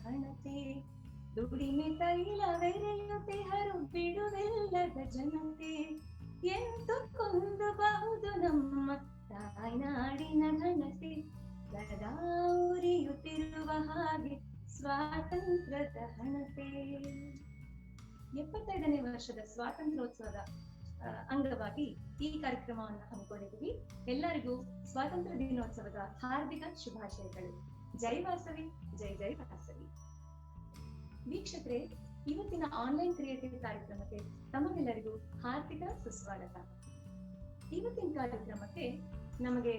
ಹಣತೆ ದುಡಿಮೆ ತೈಲವೆರೆಯುತ್ತಿಹರು ಬಿಡುವೆಲ್ಲದ ಜನತೆ ಎಂದು ಕೊಂದಬಹುದು ನಮ್ಮ ತಾಯ್ನಾಡಿನ ಘನತೆ ಸದಾ ಉರಿಯುತ್ತಿರುವ ಹಾಗೆ ಸ್ವಾತಂತ್ರ್ಯದ ಹಣತೆ. 75ನೇ ವರ್ಷದ ಸ್ವಾತಂತ್ರ್ಯೋತ್ಸವದ ಅಂಗವಾಗಿ ಈ ಕಾರ್ಯಕ್ರಮವನ್ನು ಹಮ್ಮಿಕೊಂಡಿದ್ದೀವಿ. ಎಲ್ಲರಿಗೂ ಸ್ವಾತಂತ್ರ್ಯ ದಿನೋತ್ಸವದ ಹಾರ್ದಿಕ ಶುಭಾಶಯಗಳು. ಜೈ ವಾಸವಿ, ಜೈ ಜೈ ವಾಸವಿ. ವೀಕ್ಷಕರೇ, ಇವತ್ತಿನ ಆನ್ಲೈನ್ ಕ್ರಿಯೇಟಿವ್ ಕಾರ್ಯಕ್ರಮಕ್ಕೆ ತಮಗೆಲ್ಲರಿಗೂ ಹಾರ್ದಿಕ ಸುಸ್ವಾಗತ. ಇವತ್ತಿನ ಕಾರ್ಯಕ್ರಮಕ್ಕೆ ನಮಗೆ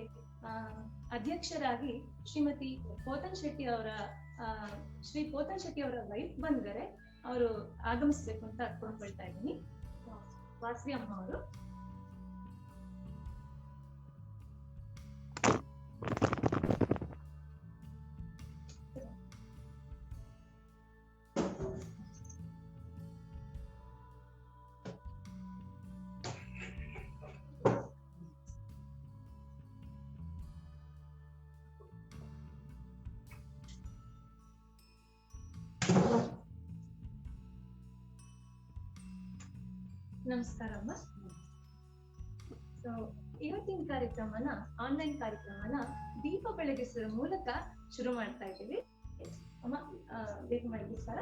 ಅಧ್ಯಕ್ಷರಾಗಿ ಶ್ರೀಮತಿ ಪೋತನ್ ಶೆಟ್ಟಿ ಶ್ರೀ ಪೋತನ್ ಶೆಟ್ಟಿ ಅವರ ವೈಫ್ ಬಂದಿದ್ದಾರೆ. ಅವರು ಆಗಮಿಸ್ಬೇಕು ಅಂತ ಅನ್ಕೊಳ್ತಾ ಇದ್ದೀನಿ. ವಾಸವಿ ಅಮ್ಮ ಅವರು. ನಮಸ್ಕಾರ ಅಮ್ಮ. ಸೊ ಇವತ್ತಿನ ಕಾರ್ಯಕ್ರಮನ, ಆನ್ಲೈನ್ ಕಾರ್ಯಕ್ರಮನ ದೀಪ ಬೆಳಗಿಸುವ ಮೂಲಕ ಶುರು ಮಾಡ್ತಾ ಇದ್ದೀವಿ. ಅಮ್ಮ, ದೀಪ ಬೆಳಗಿಸ್ತಾರ?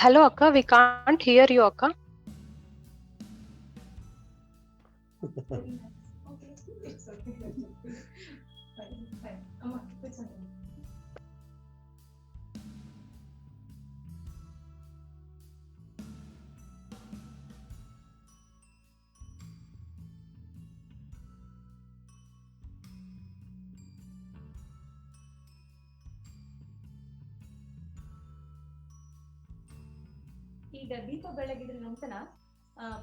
Hello, Akka. We can't hear you, Akka. ಈಗ ದೀಪ ಬೆಳಗಿದ ನಂತರ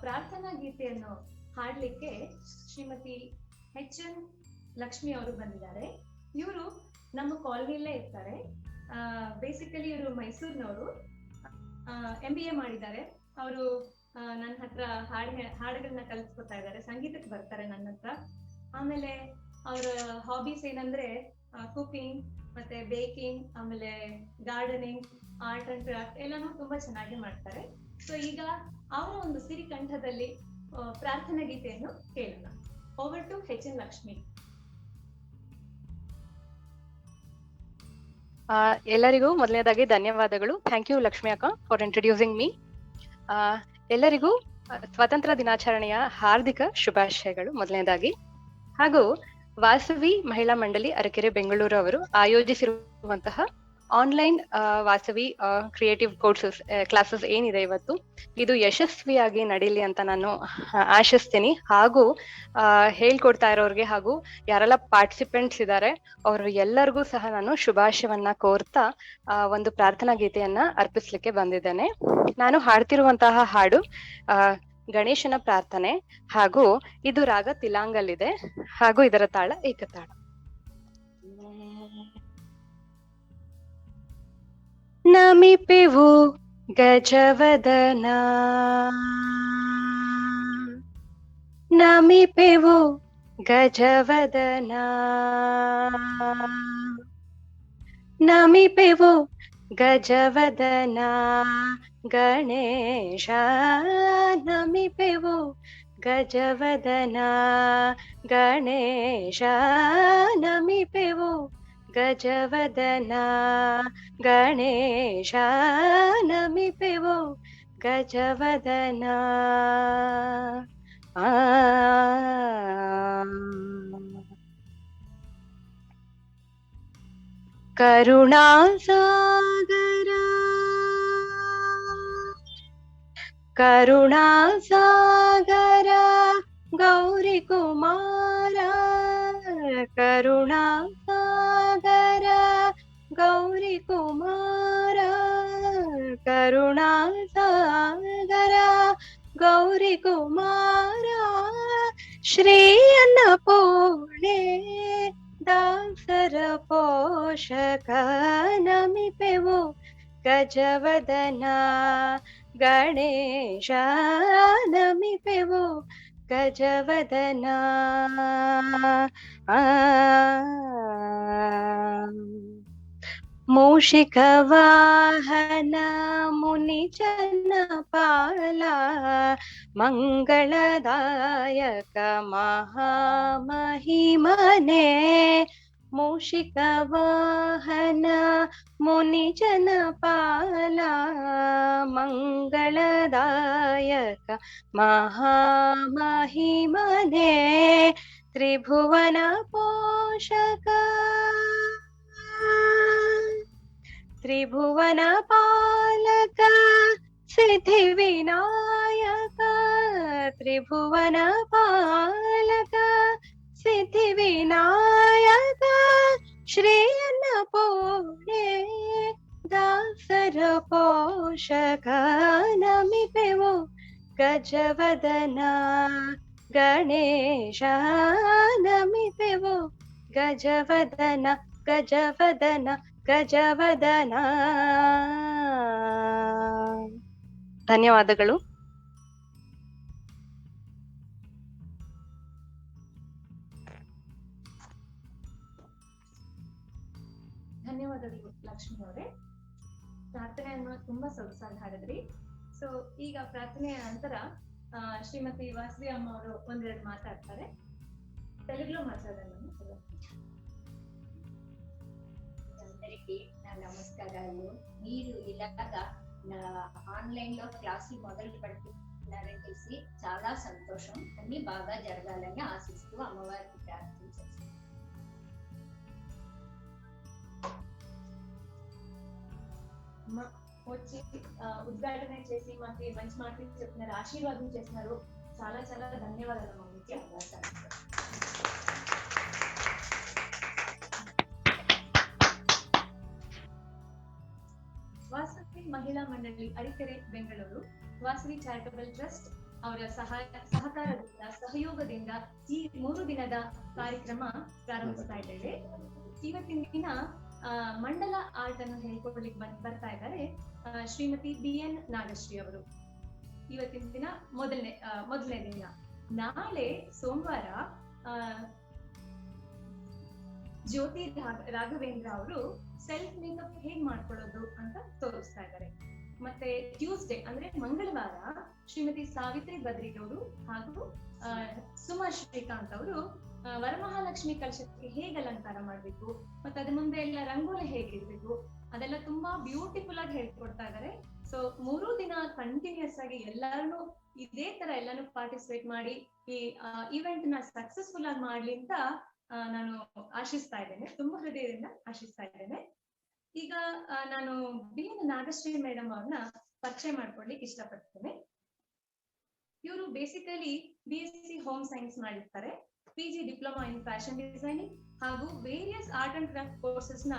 ಪ್ರಾರ್ಥನಾ ಗೀತೆಯನ್ನು ಹಾಡ್ಲಿಕ್ಕೆ ಶ್ರೀಮತಿ ಎಚ್.ಎನ್. ಲಕ್ಷ್ಮಿ ಅವರು ಬಂದಿದ್ದಾರೆ. ಇವರು ನಮ್ಮ ಕಾಲನಿಯಲ್ಲೇ ಇರ್ತಾರೆ. ಬೇಸಿಕಲಿ ಇವರು ಮೈಸೂರಿನವರು. MBA ಮಾಡಿದ್ದಾರೆ. ಅವರು ನನ್ನ ಹತ್ರ ಹಾಡುಗಳನ್ನ ಕಲಿಸ್ಕೊತಾ ಇದ್ದಾರೆ. ಸಂಗೀತಕ್ಕೆ ಬರ್ತಾರೆ ನನ್ನ ಹತ್ರ. ಆಮೇಲೆ ಅವರ ಹಾಬೀಸ್ ಏನಂದ್ರೆ ಕುಕಿಂಗ್, ಮತ್ತೆ ಬೇಕಿಂಗ್, ಆಮೇಲೆ ಗಾರ್ಡನಿಂಗ್, ಆರ್ಟ್ ಅಂಡ್ ಕ್ರಾಫ್ಟ್ ಎಲ್ಲಾನು ತುಂಬಾ ಚೆನ್ನಾಗಿ ಮಾಡ್ತಾರೆ. ಸೊ ಈಗ ಅವರ ಒಂದು ಸಿರಿಕಂಠದಲ್ಲಿ ಪ್ರಾರ್ಥನಾ ಗೀತೆಯನ್ನು ಕೇಳೋಣ. Over to H N. ಲಕ್ಷ್ಮಿ. ಎಲ್ಲರಿಗೂ ಮೊದಲನೇದಾಗಿ ಧನ್ಯವಾದಗಳು. ಥ್ಯಾಂಕ್ ಯು ಲಕ್ಷ್ಮಿ ಅಕ್ಕ ಫಾರ್ ಇಂಟ್ರೊಡ್ಯೂಸಿಂಗ್ ಮೀ. ಎಲ್ಲರಿಗೂ ಸ್ವಾತಂತ್ರ್ಯ ದಿನಾಚರಣೆಯ ಹಾರ್ದಿಕ ಶುಭಾಶಯಗಳು ಮೊದಲನೇದಾಗಿ. ಹಾಗೂ ವಾಸವಿ ಮಹಿಳಾ ಮಂಡಳಿ ಅರಕೆರೆ ಬೆಂಗಳೂರು ಅವರು ಆಯೋಜಿಸಿರುವಂತಹ online Vasavi creative courses classes ಏನಿದೆ ಇವತ್ತು, ಇದು ಯಶಸ್ವಿಯಾಗಿ ನಡೀಲಿ ಅಂತ ನಾನು ಆಶಿಸ್ತೀನಿ. ಹಾಗೂ ಹೇಳ್ಕೊಡ್ತಾ ಇರೋರಿಗೆ ಹಾಗೂ ಯಾರೆಲ್ಲ ಪಾರ್ಟಿಸಿಪೆಂಟ್ಸ್ ಇದ್ದಾರೆ ಅವರು ಎಲ್ಲರಿಗೂ ಸಹ ನಾನು ಶುಭಾಶಯವನ್ನ ಕೋರ್ತಾ ಒಂದು ಪ್ರಾರ್ಥನಾ ಗೀತೆಯನ್ನ ಅರ್ಪಿಸ್ಲಿಕ್ಕೆ ಬಂದಿದ್ದೇನೆ. ನಾನು ಹಾಡ್ತಿರುವಂತಹ ಹಾಡು ಗಣೇಶನ ಪ್ರಾರ್ಥನೆ, ಹಾಗೂ ಇದು ರಾಗ ತಿಲಾಂಗಲ್ಲಿದೆ, ಹಾಗೂ ಇದರ ತಾಳ ಏಕತಾಳ. ನಮಿಪೆವು ಗಜವದನ ನಮಿಪೆವು ಗಜವದನ ನಮಿಪೆವು ಗಜವದನ ಗಣೇಶ ನಮಿಪೆವು ಗಜವದನ ಗಣೇಶ ನಮಿಪೆವು ಗಜವದನ ಗಣೇಶ ನಮಿಪೆವು ಗಜವದನ ಕರುಣಾಸಾಗರ ಕರುಣಾಸಾಗರ ಗೌರಿ ಕುಮಾರ ಕರುಣಾಸಾಗರ ಗೌರಿ ಕುಮಾರ ಕರುಣಾಸಾಗರ ಗೌರಿ ಕುಮಾರ ಶ್ರೀ ಅನ್ನಪೂರ್ಣೆ ದಾಸರ ಪೋಷಕ ನಮಿಪೆವು ಗಜವದನ ಗಣೇಶ ನಮಿಪೆವು ಗಜವದನ ಮೂಷಿಕ ವಾಹನ ಮುನಿ ಜನಪಾಲ ಮಂಗಳದಾಯಕ ಮಹಾಮಹಿಮನೆ ಮೂಷಿಕ ವಾಹನ ಮುನಿ ಜನಪಾಲ ಮಂಗಳದಾಯಕ ಮಹಾಮಹಿಮನೆ ತ್ರಿಭುವನ ಪೋಷಕ ತ್ರಿಭುವನ ಪಾಲಕ ಸಿದ್ಧಿ ವಿನಾಯಕ ತ್ರಿಭುವನ ಪಾಲಕ ಸಿದ್ಧಿ ವಿನಾಯಕ ಶ್ರೀ ಅನ್ನಪೂರ್ಣೆ ದಾಸರ ಪೋಷಕ ನಮಿಪೆವು ಗಜವದನ ಗಣೇಶ ನಮಿಪೆವು ಗಜವದನ ಗಜವದನ ಗಜವದನ. ಧನ್ಯವಾದಗಳು. ಧನ್ಯವಾದಗಳು ಲಕ್ಷ್ಮಿ ಅವರೇ. ಪ್ರಾರ್ಥನೆಯನ್ನು ತುಂಬಾ ಸೊಗಸಾಗಿ ಹಾಡಿದ್ರಿ. ಸೊ ಈಗ ಪ್ರಾರ್ಥನೆಯ ನಂತರ ಶ್ರೀಮತಿ ವಾಸವಿ ಅಮ್ಮ ಅವರು ಒಂದೆರಡು ಮಾತಾಡ್ತಾರೆ. తెలుగులో మాట్లాడాను. అందరికీ నా నమస్కారాలు. మీరు ఇలాగా ఆన్లైన్ లో క్లాసులు మొదలు పెడుతున్నారని తెలిసి చాలా సంతోషం. అన్ని బాగా జరగాలని ఆశిస్తూ అమ్మవారికి ప్రార్థించేస్తాను. వచ్చి ఉద్ఘాటన చేసి మాకు మంచి మాటలు చెప్తున్నారు, ఆశీర్వాదం చేస్తున్నారు. చాలా చాలా ధన్యవాదాలు మమ్మీకి. ವಾಸವಿ ಮಹಿಳಾ ಮಂಡಳಿ ಅರಿಕೆರೆ ಬೆಂಗಳೂರು, ವಾಸವಿ ಚಾರಿಟಬಲ್ ಟ್ರಸ್ಟ್ ಅವರ ಸಹಕಾರದಿಂದ ಸಹಯೋಗದಿಂದ ಈ 3 ದಿನದ ಕಾರ್ಯಕ್ರಮ ಪ್ರಾರಂಭಿಸ್ತಾ ಇದ್ದೇವೆ. ಇವತ್ತಿನ ದಿನ ಮಂಡಲ ಆರ್ಟ್ ಅನ್ನು ಹೇಳ್ಕೊಡ್ಲಿಕ್ಕೆ ಬರ್ತಾ ಇದ್ದಾರೆ ಶ್ರೀಮತಿ BN ನಾಗಶ್ರೀ ಅವರು. ಇವತ್ತಿನ ದಿನ ಮೊದಲನೇ ದಿನ. ನಾಳೆ ಸೋಮವಾರ ಜ್ಯೋತಿ ರಾಘವೇಂದ್ರ ಅವರು ಸೆಲ್ಫ್ ಮೇಕಪ್ ಹೇಗ್ ಮಾಡ್ಕೊಳ್ಳೋದು ಅಂತ ತೋರಿಸ್ತಾ ಇದ್ದಾರೆ. ಮತ್ತೆ ಟ್ಯೂಸ್ಡೇ ಅಂದ್ರೆ ಮಂಗಳವಾರ ಶ್ರೀಮತಿ ಸಾವಿತ್ರಿ ಬದ್ರಿ ಅವರು ಹಾಗೂ ಸುಮಾ ಶ್ರೀಕಾಂತ್ ಅವರು ವರಮಹಾಲಕ್ಷ್ಮಿ ಕಲಶಕ್ಕೆ ಹೇಗೆ ಅಲಂಕಾರ ಮಾಡ್ಬೇಕು ಮತ್ತೆ ಅದ್ರ ಮುಂದೆ ಎಲ್ಲ ರಂಗೋಲಿ ಹೇಗಿರ್ಬೇಕು ಅದೆಲ್ಲ ತುಂಬಾ ಬ್ಯೂಟಿಫುಲ್ ಆಗಿ ಹೇಳ್ಕೊಡ್ತಾ ಇದ್ದಾರೆ. ಸೊ 3 ದಿನ ಕಂಟಿನ್ಯೂಸ್ ಆಗಿ ಎಲ್ಲಾರು ಇದೇ ತರ ಎಲ್ಲಾನು ಪಾರ್ಟಿಸಿಪೇಟ್ ಮಾಡಿ ಈ ಇವೆಂಟ್ ನ ಸಕ್ಸಸ್ಫುಲ್ ಆಗಿ ಮಾಡ್ಲಿ ಅಂತ ನಾನು ಆಶಿಸ್ತಾ ಇದ್ದೇನೆ, ತುಂಬಾ ಹೃದಯದಿಂದ ಆಶಿಸ್ತಾ ಇದ್ದೇನೆ. ಈಗ ನಾನು BN ನಾಗಶ್ರೀ ಮೇಡಮ್ ಅವ್ರನ್ನ ಪರಿಚಯ ಮಾಡ್ಕೊಳ್ಳಿಕ್ಕೆ ಇಷ್ಟಪಡ್ತೇನೆ. ಇವರು ಬೇಸಿಕಲಿ BSc ಹೋಮ್ ಸೈನ್ಸ್ ಮಾಡಿರ್ತಾರೆ, PG diploma in fashion designing ಹಾಗೂ various art and craft courses ನ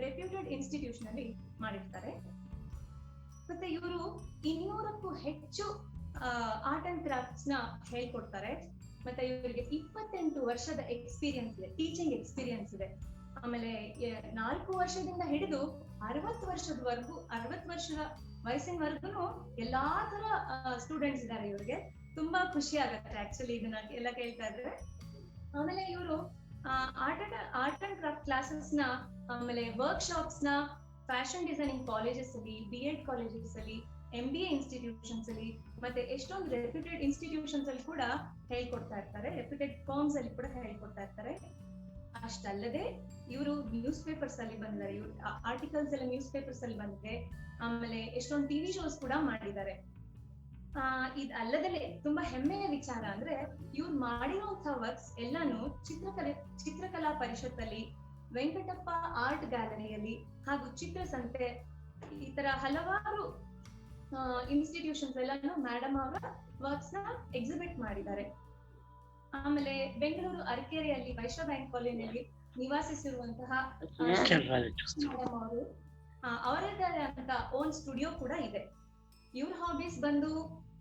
ರೆಪ್ಯೂಟೆಡ್ ಇನ್ಸ್ಟಿಟ್ಯೂಷನ್ ಅಲ್ಲಿ ಮಾಡಿರ್ತಾರೆ. ಮತ್ತೆ ಇವರು 200ಕ್ಕೂ ಹೆಚ್ಚು ಆರ್ಟ್ ಅಂಡ್ ಕ್ರಾಫ್ಟ್ಸ್ ನ ಹೇಳ್ಕೊಡ್ತಾರೆ. ಮತ್ತೆ ಇವರಿಗೆ 28 ವರ್ಷದ ಎಕ್ಸ್ಪೀರಿಯನ್ಸ್ ಇದೆ, ಟೀಚಿಂಗ್ ಎಕ್ಸ್ಪೀರಿಯನ್ಸ್ ಇದೆ. ಆಮೇಲೆ 4 ವರ್ಷದಿಂದ ಹಿಡಿದು 60 ವರ್ಷದವರೆಗೂ 60 ವರ್ಷದ ವಯಸ್ಸಿನವರೆಗೂ ಎಲ್ಲಾ ತರ ಸ್ಟೂಡೆಂಟ್ಸ್ ಇದ್ದಾರೆ ಇವ್ರಿಗೆ. ತುಂಬಾ ಖುಷಿ ಆಗತ್ತೆ ಆಕ್ಚುಲಿ ಇದನ್ನ ಎಲ್ಲ ಕೇಳ್ತಾ ಇದ್ರೆ. ಆಮೇಲೆ ಇವರು ಆರ್ಟ್ ಅಂಡ್ ಕ್ರಾಫ್ಟ್ ಕ್ಲಾಸಸ್ ನ, ಆಮೇಲೆ ವರ್ಕ್ ಶಾಪ್ಸ್ ನ ಫ್ಯಾಷನ್ ಡಿಸೈನಿಂಗ್ ಕಾಲೇಜಸ್ ಅಲ್ಲಿ, BEd ಕಾಲೇಜಸ್ ಅಲ್ಲಿ, MBA ಇನ್ಸ್ಟಿಟ್ಯೂಷನ್ಸ್ ಅಲ್ಲಿ, ಮತ್ತೆ ಎಷ್ಟೊಂದು ರೆಪ್ಯೂಟೆಡ್ ಇನ್ಸ್ಟಿಟ್ಯೂಷನ್ಸ್ ಅಲ್ಲಿ ಕೂಡ ಹೇಳ್ಕೊಡ್ತಾ ಇರ್ತಾರೆ, ರೆಪ್ಯೂಟೆಡ್ ಫರ್ಮ್ಸ್ ಅಲ್ಲಿ ಕೂಡ ಹೇಳ್ಕೊಡ್ತಾ ಇರ್ತಾರೆ. ಅಷ್ಟಲ್ಲದೆ ಇವರು ನ್ಯೂಸ್ ಪೇಪರ್ಸ್ ಅಲ್ಲಿ ಬಂದಿದ್ದಾರೆ, ಇವ್ರು ಆರ್ಟಿಕಲ್ಸ್ ಎಲ್ಲ ನ್ಯೂಸ್ ಪೇಪರ್ಸ್ ಅಲ್ಲಿ ಬಂದಿದೆ. ಆಮೇಲೆ ಎಷ್ಟೊಂದು ಟಿವಿ ಶೋಸ್ ಕೂಡ ಮಾಡಿದ್ದಾರೆ. ಇದ್ ಅಲ್ಲದೆ ತುಂಬಾ ಹೆಮ್ಮೆಯ ವಿಚಾರ ಅಂದ್ರೆ ಇವ್ರು ಮಾಡಿರುವಂತಹ ವರ್ಕ್ಸ್ ಎಲ್ಲಾನು ಚಿತ್ರಕಲಾ ಪರಿಷತ್ತಲ್ಲಿ, ವೆಂಕಟಪ್ಪ ಆರ್ಟ್ ಗ್ಯಾಲರಿಯಲ್ಲಿ ಹಾಗೂ ಚಿತ್ರಸಂತೆ, ಈ ತರ ಹಲವಾರು ಇನ್ಸ್ಟಿಟ್ಯೂಷನ್ಸ್ ಎಲ್ಲಾನು ಮೇಡಮ್ ಅವರ ವರ್ಕ್ಸ್ ನ ಎಕ್ಸಿಬಿಟ್ ಮಾಡಿದ್ದಾರೆ. ಆಮೇಲೆ ಬೆಂಗಳೂರು ಅರಕೆರೆಯಲ್ಲಿ ವೈಶ್ಯ ಬ್ಯಾಂಕ್ ಕಾಲೋನಿಯಲ್ಲಿ ನಿವಾಸಿಸಿರುವಂತಹ ಮೇಡಮ್ ಅವರು ಅವರದೇ ಅಂತ ಓನ್ ಸ್ಟುಡಿಯೋ ಕೂಡ ಇದೆ. ಇವ್ರ ಹಾಬೀಸ್ ಬಂದು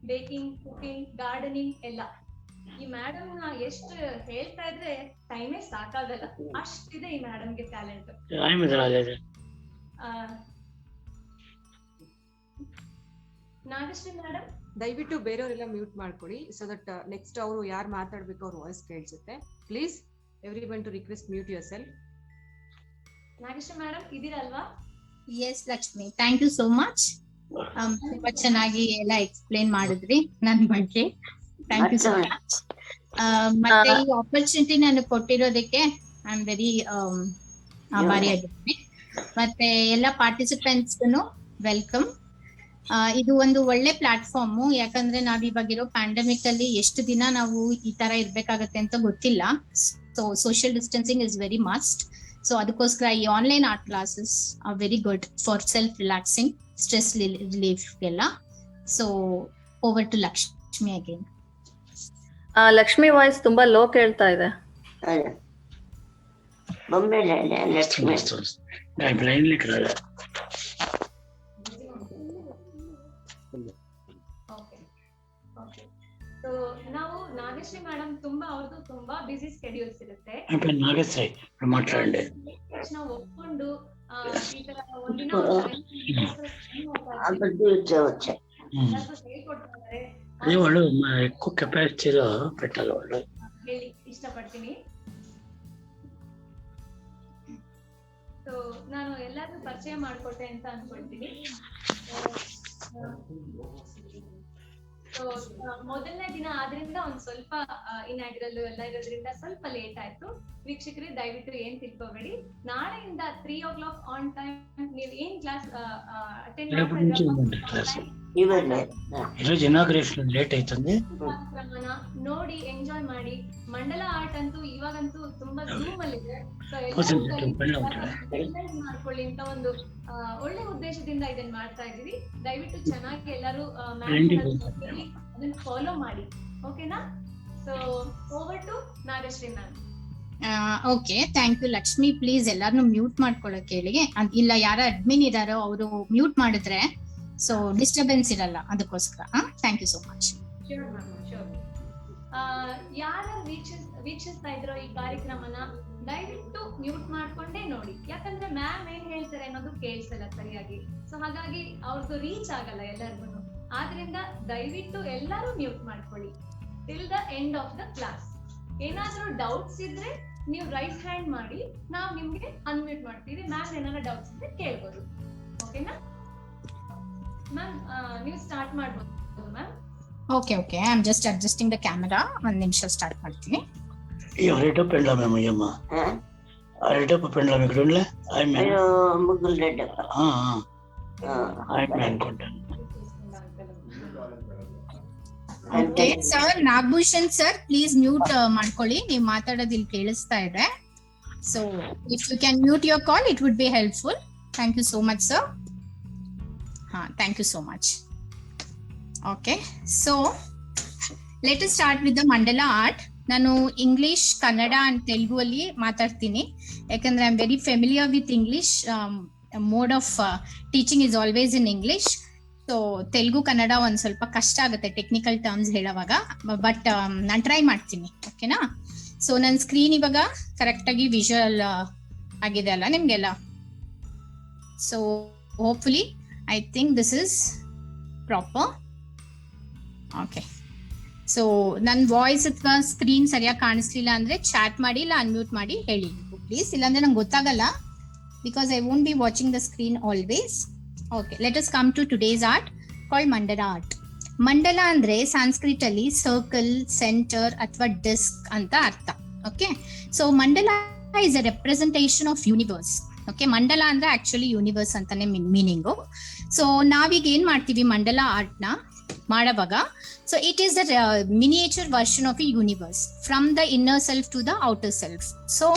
ಬೇಕಿಂಗ್, ಕುಕಿಂಗ್, ಗಾರ್ಡನಿಂಗ್ ಎಲ್ಲ. ಈ ಮೇಡಮ್ ನ ಎಷ್ಟು ಹೇಳ್ತಾ ಇದ್ರೆ ಟೈಮೇ ಸಾಕಾಗಲ್ಲ, ಅಷ್ಟಿದೆ ಈ ಮೇಡಮ್ಗೆ ಟ್ಯಾಲೆಂಟ್. ನಾಗಶ್ರೀ ಮೇಡಮ್, ದಯವಿಟ್ಟು ಬೇರೆಯವರೆಲ್ಲ ಮ್ಯೂಟ್ ಮಾಡ್ಕೊಡಿ, ಸೊ ದಟ್ ನೆಕ್ಸ್ಟ್ ಅವರು ಯಾರು ಮಾತಾಡ್ಬೇಕು ಅವ್ರ ವಾಯ್ಸ್ ಕೇಳಿಸುತ್ತೆ. Please everyone to request mute yourself. Nagashri madam ಇದ್ದೀರಲ್ವಾ? Yes Lakshmi, thank you so much. ತುಂಬಾ ಚೆನ್ನಾಗಿ ಎಲ್ಲ ಎಕ್ಸ್ಪ್ಲೇನ್ ಮಾಡಿದ್ರಿ ನನ್ ಬಗ್ಗೆ. Thank you so much. ಮತ್ತೆ ಈ ಆಪರ್ಚುನಿಟಿ ನಾನು ಕೊಟ್ಟಿರೋದಕ್ಕೆ ಐ ಆಮ್ ವೆರಿ ಆಭಾರಿಯಾಗಿದ್ದೀನಿ. ಮತ್ತೆ ಎಲ್ಲ ಪಾರ್ಟಿಸಿಪೆಂಟ್ಸ್ ವೆಲ್ಕಮ್. ಇದು ಒಂದು ಒಳ್ಳೆ ಪ್ಲಾಟ್ಫಾರ್ಮ್, ಯಾಕಂದ್ರೆ ನಾವ್ ಇವಾಗಿರೋ ಪ್ಯಾಂಡಮಿಕ್ ಅಲ್ಲಿ ಎಷ್ಟು ದಿನ ನಾವು ಈ ತರ ಇರ್ಬೇಕಾಗತ್ತೆ ಅಂತ ಗೊತ್ತಿಲ್ಲ. So social distancing is very must. So ಅದಕ್ಕೋಸ್ಕರ ಈ online art classes are very good for self relaxing, stress relief ಎಲ್ಲ. So over to Lakshmi again. Lakshmi voice ತುಂಬಾ ಲೋ ಕೇಳ್ತಾ ಇದೆ. ಸೊ ನಾವು ನಾಗಶ್ರೀ ಮೇಡಮ್ ಅವ್ರದ್ದು ತುಂಬಾ ಬಿಸಿ ಸ್ಕೆಡ್ಯೂಲ್ಸ್ ಇರುತ್ತೆ. ನಾವು ಒಪ್ಕೊಂಡು ಈ ತರ ಒಂದಿನ ಹೇಳ್ಕೊಡ್ತಾರೆ ಹೇಳಿ ಇಷ್ಟಪಡ್ತೀನಿ. ಸೊ ನಾನು ಎಲ್ಲಾದ್ರೂ ಪರಿಚಯ ಮಾಡ್ಕೊಟ್ಟೆ ಅಂತ ಅನ್ಕೊಳ್ತೀನಿ. ಮೊದಲನೇ ದಿನ ಆದ್ರಿಂದ ಒಂದ್ ಸ್ವಲ್ಪ ಇನಾಗ್ರಲ್ ಎಲ್ಲ ಇರೋದ್ರಿಂದ ಸ್ವಲ್ಪ ಲೇಟ್ ಆಯ್ತು. ವೀಕ್ಷಕರೇ ದಯವಿಟ್ಟು ಏನ್ ತಿಳ್ಕೊಬೇಡಿ. ನಾಳೆಯಿಂದ 3 o'clock ಆನ್ ಟೈಮ್ ನೀವು ಏನ್ ಕ್ಲಾಸ್ ಅಟೆಂಡ್ ನೋಡಿ ಎಂಜಾಯ್ ಮಾಡಿ. ಮಂಡಲ ಆರ್ಟ್ ಅಂತೂ ಇವಾಗಂತೂ ತುಂಬಾ ಝೂಮ್ ಅಲ್ಲಿ ಇದೆ. ಮಾಡ್ಕೊಳ್ಳಿ ಅಂತ ಒಂದು ಒಳ್ಳೆ ಉದ್ದೇಶದಿಂದ ಇದನ್ನ ಮಾಡ್ತಾ ಇದೀವಿ. ದಯವಿಟ್ಟು ಚೆನ್ನಾಗಿ ಎಲ್ಲರೂ ಅದನ್ನ ಫಾಲೋ ಮಾಡಿ, ಓಕೆನಾ? So over to Nagashri ma'am. Okay, thank you Lakshmi. Please ಎಲ್ಲಾರನ್ನು ಮ್ಯೂಟ್ ಮಾಡ್ಕೊಳಕ್ ಹೇಳಿ. ಇಲ್ಲ ಯಾರ ಅಡ್ಮಿನ್ ಇದಾರೋ ಅವರು ಮ್ಯೂಟ್ ಮಾಡಿದ್ರೆ ಸೊ ಡಿಸ್ಟರ್ಬೆನ್ಸ್ ಇರಲ್ಲ, ಅದಕ್ಕೋಸ್ಕರ. Thank you so much. ಯಾರು ವೀಕ್ಷಿಸ್ತಾ ಇದ್ರೋ ಈ ಕಾರ್ಯಕ್ರಮನ ದಯವಿಟ್ಟು ಮ್ಯೂಟ್ ಮಾಡ್ಕೊಂಡೇ ನೋಡಿ, ಯಾಕಂದ್ರೆ ಮ್ಯಾಮ್ ಏನ್ ಹೇಳ್ತಾರೆ ಅನ್ನೋದು ಕೇಳಿಸಲ್ಲ ಸರಿಯಾಗಿ. ಸೊ ಹಾಗಾಗಿ ಅವ್ರದ್ದು ರೀಚ್ ಆಗಲ್ಲ ಎಲ್ಲರಿಗೂ. ಆದ್ರಿಂದ ದಯವಿಟ್ಟು ಎಲ್ಲರೂ ಮ್ಯೂಟ್ ಮಾಡ್ಕೊಳ್ಳಿ till the end of the class. ಏನಾದ್ರೂ ಡೌಟ್ಸ್ ಇದ್ರೆ ನೀವು ರೈಸ್ ಹ್ಯಾಂಡ್ ಮಾಡಿ, ನಾವು ನಿಮ್ಗೆ ಅನ್ಮ್ಯೂಟ್ ಮಾಡ್ತೀವಿ. ಮ್ಯಾಮ್ ಏನಾದ್ರು ಡೌಟ್ಸ್ ಇದ್ರೆ ಕೇಳ್ಬೋದು, ಓಕೆನಾ? ಮ್ಯಾಮ್ ನೀವು ಸ್ಟಾರ್ಟ್ ಮಾಡ್ಬೋದು ma'am. Okay okay, I am just adjusting the camera. ಒಂದ್ ನಿಮಿಷ ಸ್ಟಾರ್ಟ್ ಮಾಡ್ತೀನಿ. Okay sir, Nagabhushan sir please mute ಮಾಡ್ಕೊಳ್ಳಿ, ನೀವು ಮಾತಾಡೋದು ಇಲ್ಲಿ ಕೇಳಿಸ್ತಾ ಇದೆ. So if you can mute your call it would be helpful. Thank you so much sir. Thank you so much. Okay, so let us start with the mandala art. ನಾನು English, Kannada and Telugu ಅಲ್ಲಿ ಮಾತಾಡ್ತೀನಿ, ಯಾಕಂದ್ರೆ I am very familiar with English. Mode of teaching is always in English. So Telugu, Kannada ಒಂದ್ ಸ್ವಲ್ಪ ಕಷ್ಟ ಆಗುತ್ತೆ technical terms ಹೇಳುವಾಗ, but ನಾನು ಟ್ರೈ ಮಾಡ್ತೀನಿ, ಓಕೆನಾ? ಸೊ ನನ್ನ ಸ್ಕ್ರೀನ್ ಇವಾಗ ಕರೆಕ್ಟ್ ಆಗಿ ವಿಜುವಲ್ ಆಗಿದೆ ಅಲ್ಲ ನಿಮ್ಗೆಲ್ಲ? So hopefully I think this is proper. Okay. So ನನ್ನ ವಾಯ್ಸ್ ಅಥವಾ ಸ್ಕ್ರೀನ್ ಸರಿಯಾಗಿ ಕಾಣಿಸ್ಲಿಲ್ಲ ಅಂದ್ರೆ ಚಾಟ್ ಮಾಡಿ ಇಲ್ಲ ಅನ್ಮ್ಯೂಟ್ ಮಾಡಿ ಹೇಳಿ ಪ್ಲೀಸ್, ಇಲ್ಲಾಂದ್ರೆ ನಂಗೆ ಗೊತ್ತಾಗಲ್ಲ because I won't be watching the screen always. Okay, let us come to today's art called mandala art. Mandala ಅಂದ್ರೆ ಸಾಂಸ್ಕ್ರಿಟ್ ಅಲ್ಲಿ ಸರ್ಕಲ್, ಸೆಂಟರ್ ಅಥವಾ ಡಿಸ್ಕ್ ಅಂತ ಅರ್ಥ. Okay, so mandala is a representation of universe. Okay, mandala ಅಂದ್ರೆ ಆಕ್ಚುಲಿ ಯೂನಿವರ್ಸ್ ಅಂತಾನೆ meaning. So ನಾವೀಗ ಏನ್ ಮಾಡ್ತೀವಿ ಮಂಡಲ ಆರ್ಟ್ ನ ಮಾಡುವಾಗ, so it is the miniature version of a universe from the inner self to the outer self. So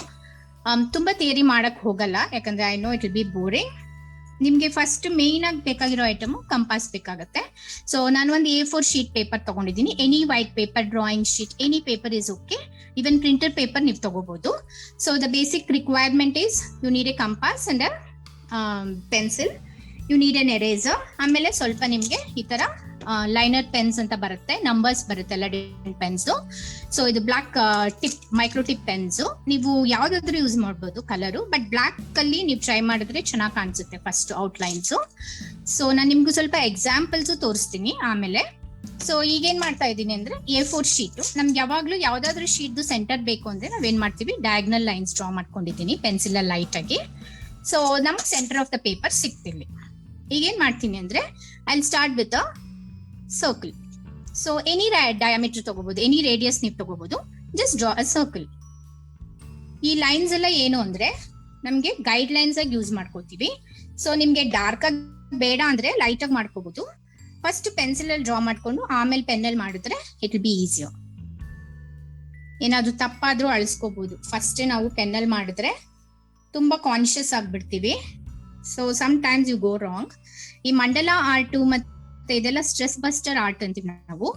ತುಂಬಾ theory ಮಾಡಕ್ ಹೋಗಲ್ಲ, ಯಾಕಂದ್ರೆ I know it will be boring. ನಿಮ್ಗೆ ಫಸ್ಟ್ ಮೇನ್ ಆಗಿ ಬೇಕಾಗಿರೋ ಐಟಮ್ ಕಂಪಾಸ್ ಬೇಕಾಗುತ್ತೆ. ಸೊ ನಾನು ಒಂದು A4 ಶೀಟ್ ಪೇಪರ್ ತಗೊಂಡಿದ್ದೀನಿ. Any white paper, drawing sheet, any paper is okay. Even printer paper ನೀವು ತಗೋಬಹುದು. So the basic requirement is you need a compass and pencil, you need an eraser. ಆಮೇಲೆ ಸ್ವಲ್ಪ ನಿಮ್ಗೆ ಈ ತರ ಲೈನರ್ ಪೆನ್ಸ್ ಅಂತ ಬರುತ್ತೆ, ನಂಬರ್ಸ್ ಬರುತ್ತೆ ಎಲ್ಲ ಡಿಫ್ರೆಂಟ್ ಪೆನ್ಸ್. ಸೊ ಇದು black tip, micro tip pens. ನೀವು ಯಾವ್ದಾದ್ರು ಯೂಸ್ ಮಾಡ್ಬೋದು ಕಲರು, ಬಟ್ ಬ್ಲಾಕ್ ಅಲ್ಲಿ ನೀವು ಟ್ರೈ ಮಾಡಿದ್ರೆ ಚೆನ್ನಾಗಿ ಕಾಣಿಸುತ್ತೆ ಫಸ್ಟ್ ಔಟ್ಲೈನ್ಸ್. ಸೊ ನಾನು ನಿಮ್ಗೂ ಸ್ವಲ್ಪ ಎಕ್ಸಾಂಪಲ್ಸ್ ತೋರಿಸ್ತೀನಿ ಆಮೇಲೆ. ಸೊ ಈಗೇನ್ ಮಾಡ್ತಾ ಇದ್ದೀನಿ ಅಂದ್ರೆ A4 ಶೀಟ್, ನಮ್ಗೆ ಯಾವಾಗ್ಲೂ ಯಾವ್ದಾದ್ರು ಶೀಟ್ ಸೆಂಟರ್ ಬೇಕು ಅಂದ್ರೆ ನಾವೇನ್ ಮಾಡ್ತೀವಿ, ಡಯಾಗ್ನಲ್ ಲೈನ್ಸ್ ಡ್ರಾ ಮಾಡ್ಕೊಂಡಿದ್ದೀನಿ ಪೆನ್ಸಿಲ್ ಲೈಟ್ ಆಗಿ. ಸೊ ನಮ್ಗೆ ಸೆಂಟರ್ ಆಫ್ ದ ಪೇಪರ್ ಸಿಗ್ತಿಲ್ಲ. ಈಗೇನ್ ಮಾಡ್ತೀನಿ ಅಂದ್ರೆ I will start with a circle. So any diameter ತಗೋಬಹುದು, ಎನಿ ರೇಡಿಯಸ್ ನೀವು ತಗೋಬಹುದು. Just draw a circle. ಈ ಲೈನ್ಸ್ ಎಲ್ಲ ಏನು ಅಂದ್ರೆ ನಮ್ಗೆ ಗೈಡ್ ಲೈನ್ಸ್ ಆಗಿ ಯೂಸ್ ಮಾಡ್ಕೋತೀವಿ. ಸೊ ನಿಮ್ಗೆ ಡಾರ್ಕ್ ಆಗಿ ಬೇಡ ಅಂದ್ರೆ ಲೈಟ್ ಆಗಿ ಮಾಡ್ಕೋಬಹುದು. ಫಸ್ಟ್ ಪೆನ್ಸಿಲ್ ಅಲ್ಲಿ ಡ್ರಾ ಮಾಡ್ಕೊಂಡು ಆಮೇಲೆ ಪೆನ್ನಲ್ಲಿ ಮಾಡಿದ್ರೆ ಇಟ್ ವಿಲ್ ಬಿ ಈಸಿಯರ್. ಏನಾದ್ರು ತಪ್ಪಾದ್ರೂ ಅಳಿಸ್ಕೋಬಹುದು. ಫಸ್ಟ್ ನಾವು ಪೆನ್ನಲ್ಲಿ ಮಾಡಿದ್ರೆ ತುಂಬಾ ಕಾನ್ಶಿಯಸ್ ಆಗ್ಬಿಡ್ತೀವಿ. So sometimes you go wrong. ಈ ಮಂಡಲ ಆರ್ಟ್ ಮತ್ತೆ ಇದೆಲ್ಲ ಸ್ಟ್ರೆಸ್ ಬಸ್ಟರ್ ಆರ್ಟ್ ಅಂತೀವಿ ನಾವು.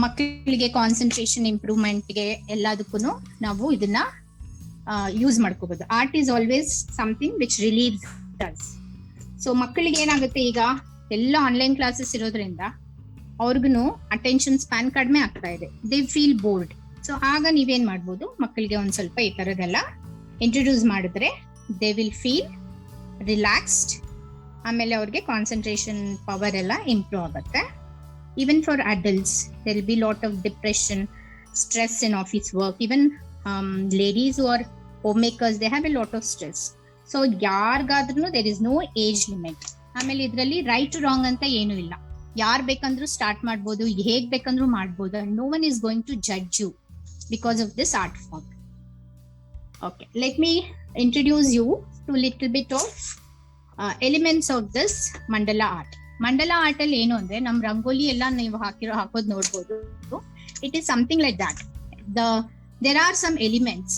ಮಕ್ಕಳಿಗೆ ಕಾನ್ಸಂಟ್ರೇಷನ್ ಇಂಪ್ರೂವ್ಮೆಂಟ್ಗೆ ಎಲ್ಲದಕ್ಕೂ ನಾವು ಇದನ್ನ ಯೂಸ್ ಮಾಡ್ಕೋಬಹುದು. Art is always something which relieves us. So ಮಕ್ಕಳಿಗೆ ಏನಾಗುತ್ತೆ, ಈಗ ಎಲ್ಲ ಆನ್ಲೈನ್ ಕ್ಲಾಸಸ್ ಇರೋದ್ರಿಂದ ಅವ್ರಿಗೂ ಅಟೆನ್ಷನ್ ಸ್ಪ್ಯಾನ್ ಕಡಿಮೆ ಆಗ್ತಾ ಇದೆ. They feel board. ಸೊ ಆಗ ನೀವೇನ್ ಮಾಡ್ಬೋದು, ಮಕ್ಕಳಿಗೆ ಒಂದ್ ಸ್ವಲ್ಪ ಈ ತರದೆಲ್ಲ ಇಂಟ್ರೊಡ್ಯೂಸ್ ಮಾಡಿದ್ರೆ ದೇ ವಿಲ್ ಫೀಲ್ ರಿಲ್ಯಾಕ್ಸ್ಡ್. ಆಮೇಲೆ ಅವ್ರಿಗೆ ಕಾನ್ಸಂಟ್ರೇಷನ್ ಪವರ್ ಎಲ್ಲ ಇಂಪ್ರೂವ್ ಆಗುತ್ತೆ. Even for adults there will be lot of depression, stress in office work. Even ladies are home makers, they have a lot of stress. So ಯಾರಿಗಾದ್ರೂ there is no age limit. ಆಮೇಲೆ ಇದರಲ್ಲಿ right wrong ಅಂತ ಏನು ಇಲ್ಲ. ಯಾರ್ ಬೇಕಂದ್ರೂ start ಮಾಡ್ಬೋದು, ಹೇಗ್ ಬೇಕಂದ್ರೂ ಮಾಡ್ಬೋದು. No one is going to judge you because of this art form. Okay, let me introduce you to little bit of elements of this mandala art. Mandala art ಅಲ್ಲಿ ಏನು ಅಂದ್ರೆ ನಮ್ ರಂಗೋಲಿ ಎಲ್ಲ ನೀವು ಹಾಕೋದ್ ನೋಡ್ಬೋದು. It is something like that. There are some elements.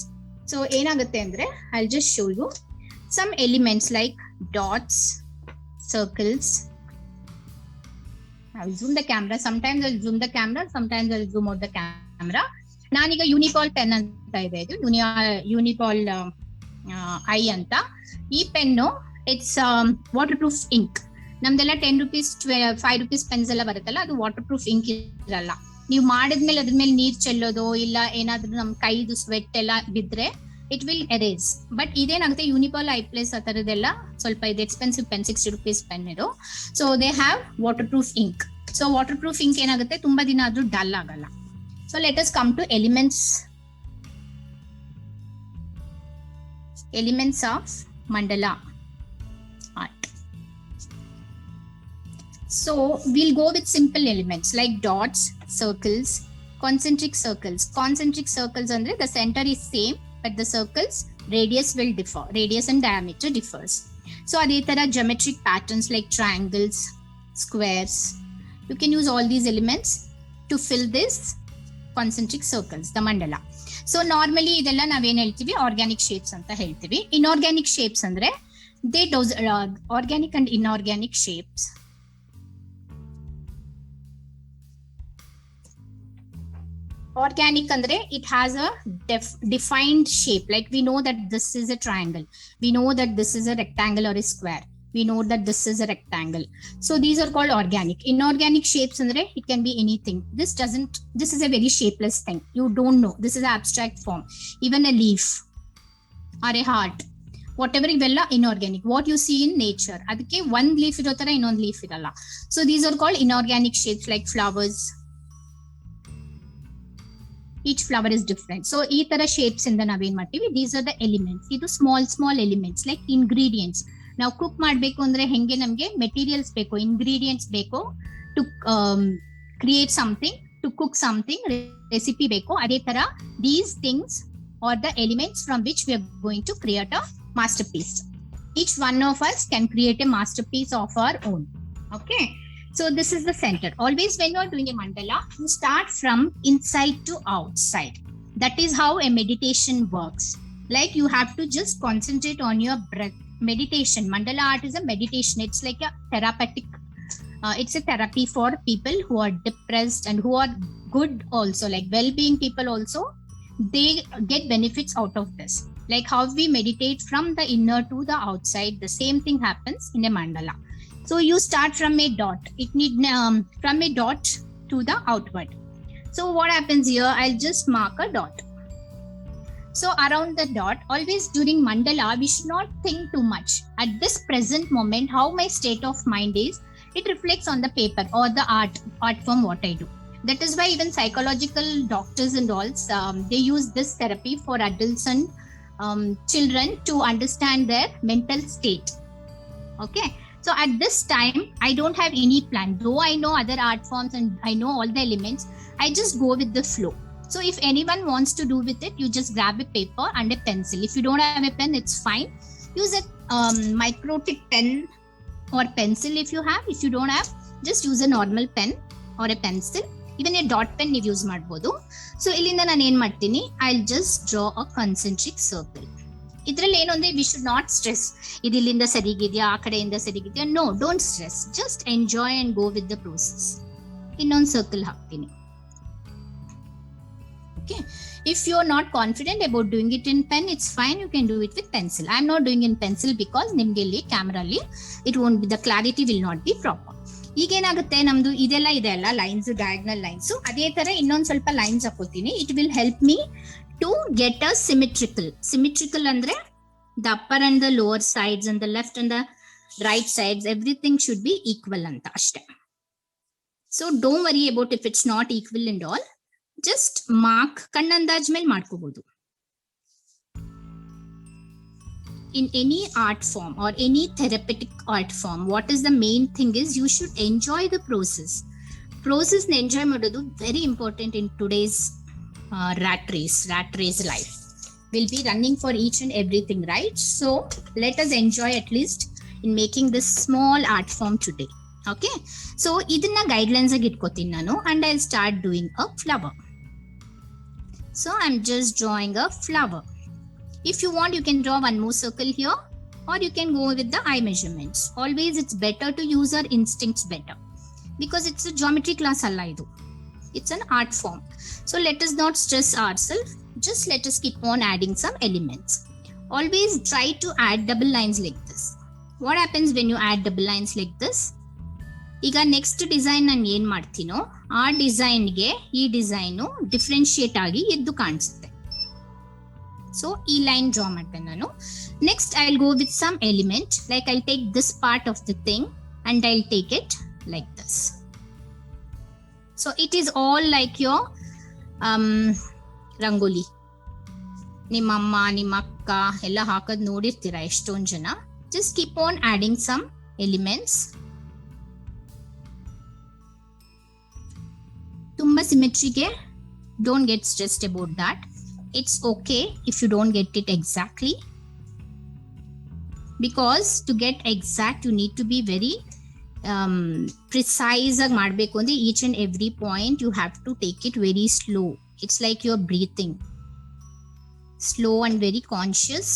So ಏನಾಗುತ್ತೆ ಅಂದ್ರೆ I'll just show you some elements like dots, circles. I'll zoom the camera. Sometimes I'll zoom the camera, sometimes I'll zoom out the camera. ನಾನೀಗ ಯೂನಿಪಾಲ್ pen ಅಂತ ಇದೆ, ಇದು ಯೂನಿಪಾಲ್ eye ಅಂತ. ಈ pen it's waterproof ink. ನಮ್ದೆಲ್ಲ 10 rupees 5 rupees pens ಎಲ್ಲ ಬರುತ್ತಲ್ಲ, ಅದು ವಾಟರ್ ಪ್ರೂಫ್ ಇಂಕ್ ಇರಲ್ಲ. ನೀವು ಮಾಡಿದ್ಮೇಲೆ ಅದ್ರ ಮೇಲೆ ನೀರ್ ಚೆಲ್ಲೋದು ಇಲ್ಲ ಏನಾದ್ರೂ ನಮ್ ಕೈದು ಸ್ವೆಟ್ ಎಲ್ಲ ಬಿದ್ರೆ ಇಟ್ ವಿಲ್ ಎರೇಸ್. ಬಟ್ ಇದೇನಾಗುತ್ತೆ, ಯೂನಿಪಾಲ್ ಐ ಪ್ಲಸ್ ಆ ತರದೆಲ್ಲ ಸ್ವಲ್ಪ ಇದು ಎಕ್ಸ್ಪೆನ್ಸಿವ್ ಪೆನ್, 60 rupees ಪೆನ್ ಇದು. So they have waterproof ink. So waterproof ink ಏನಾಗುತ್ತೆ, ತುಂಬಾ ದಿನ ಆದ್ರೂ ಡಲ್ ಆಗಲ್ಲ. So let us come to elements of mandala art. So we'll go with simple elements like dots, circles, concentric circles. Concentric circles andre the center is same but the circles radius will differ. Radius and diameter differs. So adhe tara geometric patterns like triangles, squares. You can use all these elements to fill this concentric circles, the ಮಂಡಲ. So normally ಇದೆಲ್ಲ ನಾವೇನ್ ಹೇಳ್ತೀವಿ, organic shapes ಅಂತ ಹೇಳ್ತೀವಿ. Inorganic shapes ಅಂದ್ರೆ they dose organic and inorganic shapes. Organic andre it has a defined shape. Like we know that this is a triangle, we know that this is a rectangle or a square, we know that this is a rectangle. So these are called organic. Inorganic shapes andre it can be anything. This is a very shapeless thing, you don't know, this is an abstract form. Even a leaf or a heart whatever ಇವೆಲ್ಲ inorganic, what you see in nature. ಅದಕ್ಕೆ ಒಂದ್ leaf ಇರೋ ತರ ಇನ್ನೊಂದ್ leaf ಇರಲ್ಲ. So these are called inorganic shapes like flowers. Each flower is different. So ಈ ತರ shapes ಇಂದ ನಾವೇನ್ ಮಾಡ್ತೀವಿ, ದೀಸ್ ಆರ್ ದ ಎಲಿಮೆಂಟ್ಸ್. ಇದು ಸ್ಮಾಲ್ ಎಲಿಮೆಂಟ್ಸ್ ಲೈಕ್ ಇಂಗ್ರೀಡಿಯೆಂಟ್ಸ್. ನಾವು ಕುಕ್ ಮಾಡ್ಬೇಕು ಅಂದ್ರೆ ಹೆಂಗೆ ನಮ್ಗೆ ಮೆಟೀರಿಯಲ್ಸ್ ಬೇಕು, ಇಂಗ್ರೀಡಿಯೆಂಟ್ಸ್ ಬೇಕು to create something, to cook something, recipe ಬೇಕು. ಅದೇ ತರ these things are the elements from which we are going to create a masterpiece. Each one of us can create a masterpiece of our own. Okay, so this is the center. Always when you are doing a mandala, you start from inside to outside. That is how a meditation works. Like you have to just concentrate on your breath. Meditation, mandala art is a meditation. It's like a therapeutic, it's a therapy for people who are depressed and who are good also, like well-being people also. They get benefits out of this. Like how we meditate from the inner to the outside, the same thing happens in a mandala. So you start from a dot. It need from a dot to the outward. So what happens here? I'll just mark a dot. So around the dot, always during mandala, we should not think too much. At this present moment, how my state of mind is, it reflects on the paper or the art form what I do. That is why even psychological doctors and all, they use this therapy for adults and children to understand their mental state. Okay, so at this time I don't have any plan, though I know other art forms and I know all the elements. I just go with the flow. So if anyone wants to do with it, you just grab a paper and a pencil. If you don't have a pen, it's fine. Use a microtic pen or pencil if you have. If you don't have, just use a normal pen or a pencil. Even a dot pen ನೀವು use ಮಾಡ್ಬೋದು. So ಇಲ್ಲಿಂದ ನಾನು ಏನ್ ಮಾಡ್ತೀನಿ, I just draw a concentric circle. ಇದ್ರಲ್ಲಿ ಏನು ಅಂದ್ರೆ, we should not stress, ಇದು ಇಲ್ಲಿಂದ ಸರಿಗಿದ್ಯಾ ಆ ಕಡೆಯಿಂದ ಸರಿಗಿದ್ಯಾ. No, don't stress, just enjoy and go with the process. ಇನ್ನೊಂದು ಸರ್ಕಲ್ ಹಾಕ್ತೀನಿ. Okay, if you are not confident about doing it in pen, it's fine, you can do it with pencil. I am not doing in pencil because ನಿಮ್ಗೆ ಇಲ್ಲಿ camera ಅಲ್ಲಿ it won't be, the clarity will not be proper. ಈಗ ಏನಾಗುತ್ತೆ, ನಮ್ದು ಇದೆಲ್ಲ lines, diagonal lines. ಅದೇ ತರ ಇನ್ನೊಂದ್ ಸ್ವಲ್ಪ ಲೈನ್ಸ್ ಹಾಕೋತೀನಿ. It will help me to get a symmetrical ಅಂದ್ರೆ the upper and the lower sides and the left and the right sides, everything should be equal ಅಂತ ಅಷ್ಟೇ. So don't worry about if it's not equal and all. Just mark ಕಣ್ಣಂದಾಜ್ ಮೇಲೆ ಮಾಡ್ಕೋಬಹುದು. In any art form or any therapeutic art form, what is the main thing is you should enjoy the process. Process na enjoy ಮಾಡೋದು very important in today's rat race life. We'll be running for each and everything, right? So let us enjoy at least in making this small art form today. Okay, so ಇದನ್ನ guidelines ಆಗಿ ಇಟ್ಕೋತೀನಿ ನಾನು, and I'll start doing a flower. So I'm just drawing a flower. If you want, you can draw one more circle here, or you can go with the eye measurements. Always it's better to use our instincts better, because it's a geometry class alla idu. It's an art form. So let us not stress ourselves. Just let us keep on adding some elements. Always try to add double lines like this. What happens when you add double lines like this? ಈಗ next design ನಾನು ಏನ್ ಮಾಡ್ತೀನೋ ಆ ಡಿಸೈನ್ಗೆ ಈ design differentiate ಆಗಿ ಎದ್ದು ಕಾಣಿಸುತ್ತೆ. So ಈ line draw ಮಾಡ್ತೇನೆ ನಾನು. Next I will go with some element, like I take this part of the thing and I will take it like this. So it is all like your rangoli. ನಿಮ್ಮ ಅಮ್ಮ ನಿಮ್ಮ ಅಕ್ಕ ಎಲ್ಲ ಹಾಕೋದ್ ನೋಡಿರ್ತೀರಾ ಎಷ್ಟೊಂದ್ ಜನ. Just keep on adding some elements. ತುಂಬಾ ಸಿಮೆಟ್ರಿಗೆ don't get stressed about that. It's okay if you don't get it exactly, because to get exact you need to be very precise ag madbeku andre each and every point you have to take it very slow. It's like you're breathing slow and very conscious.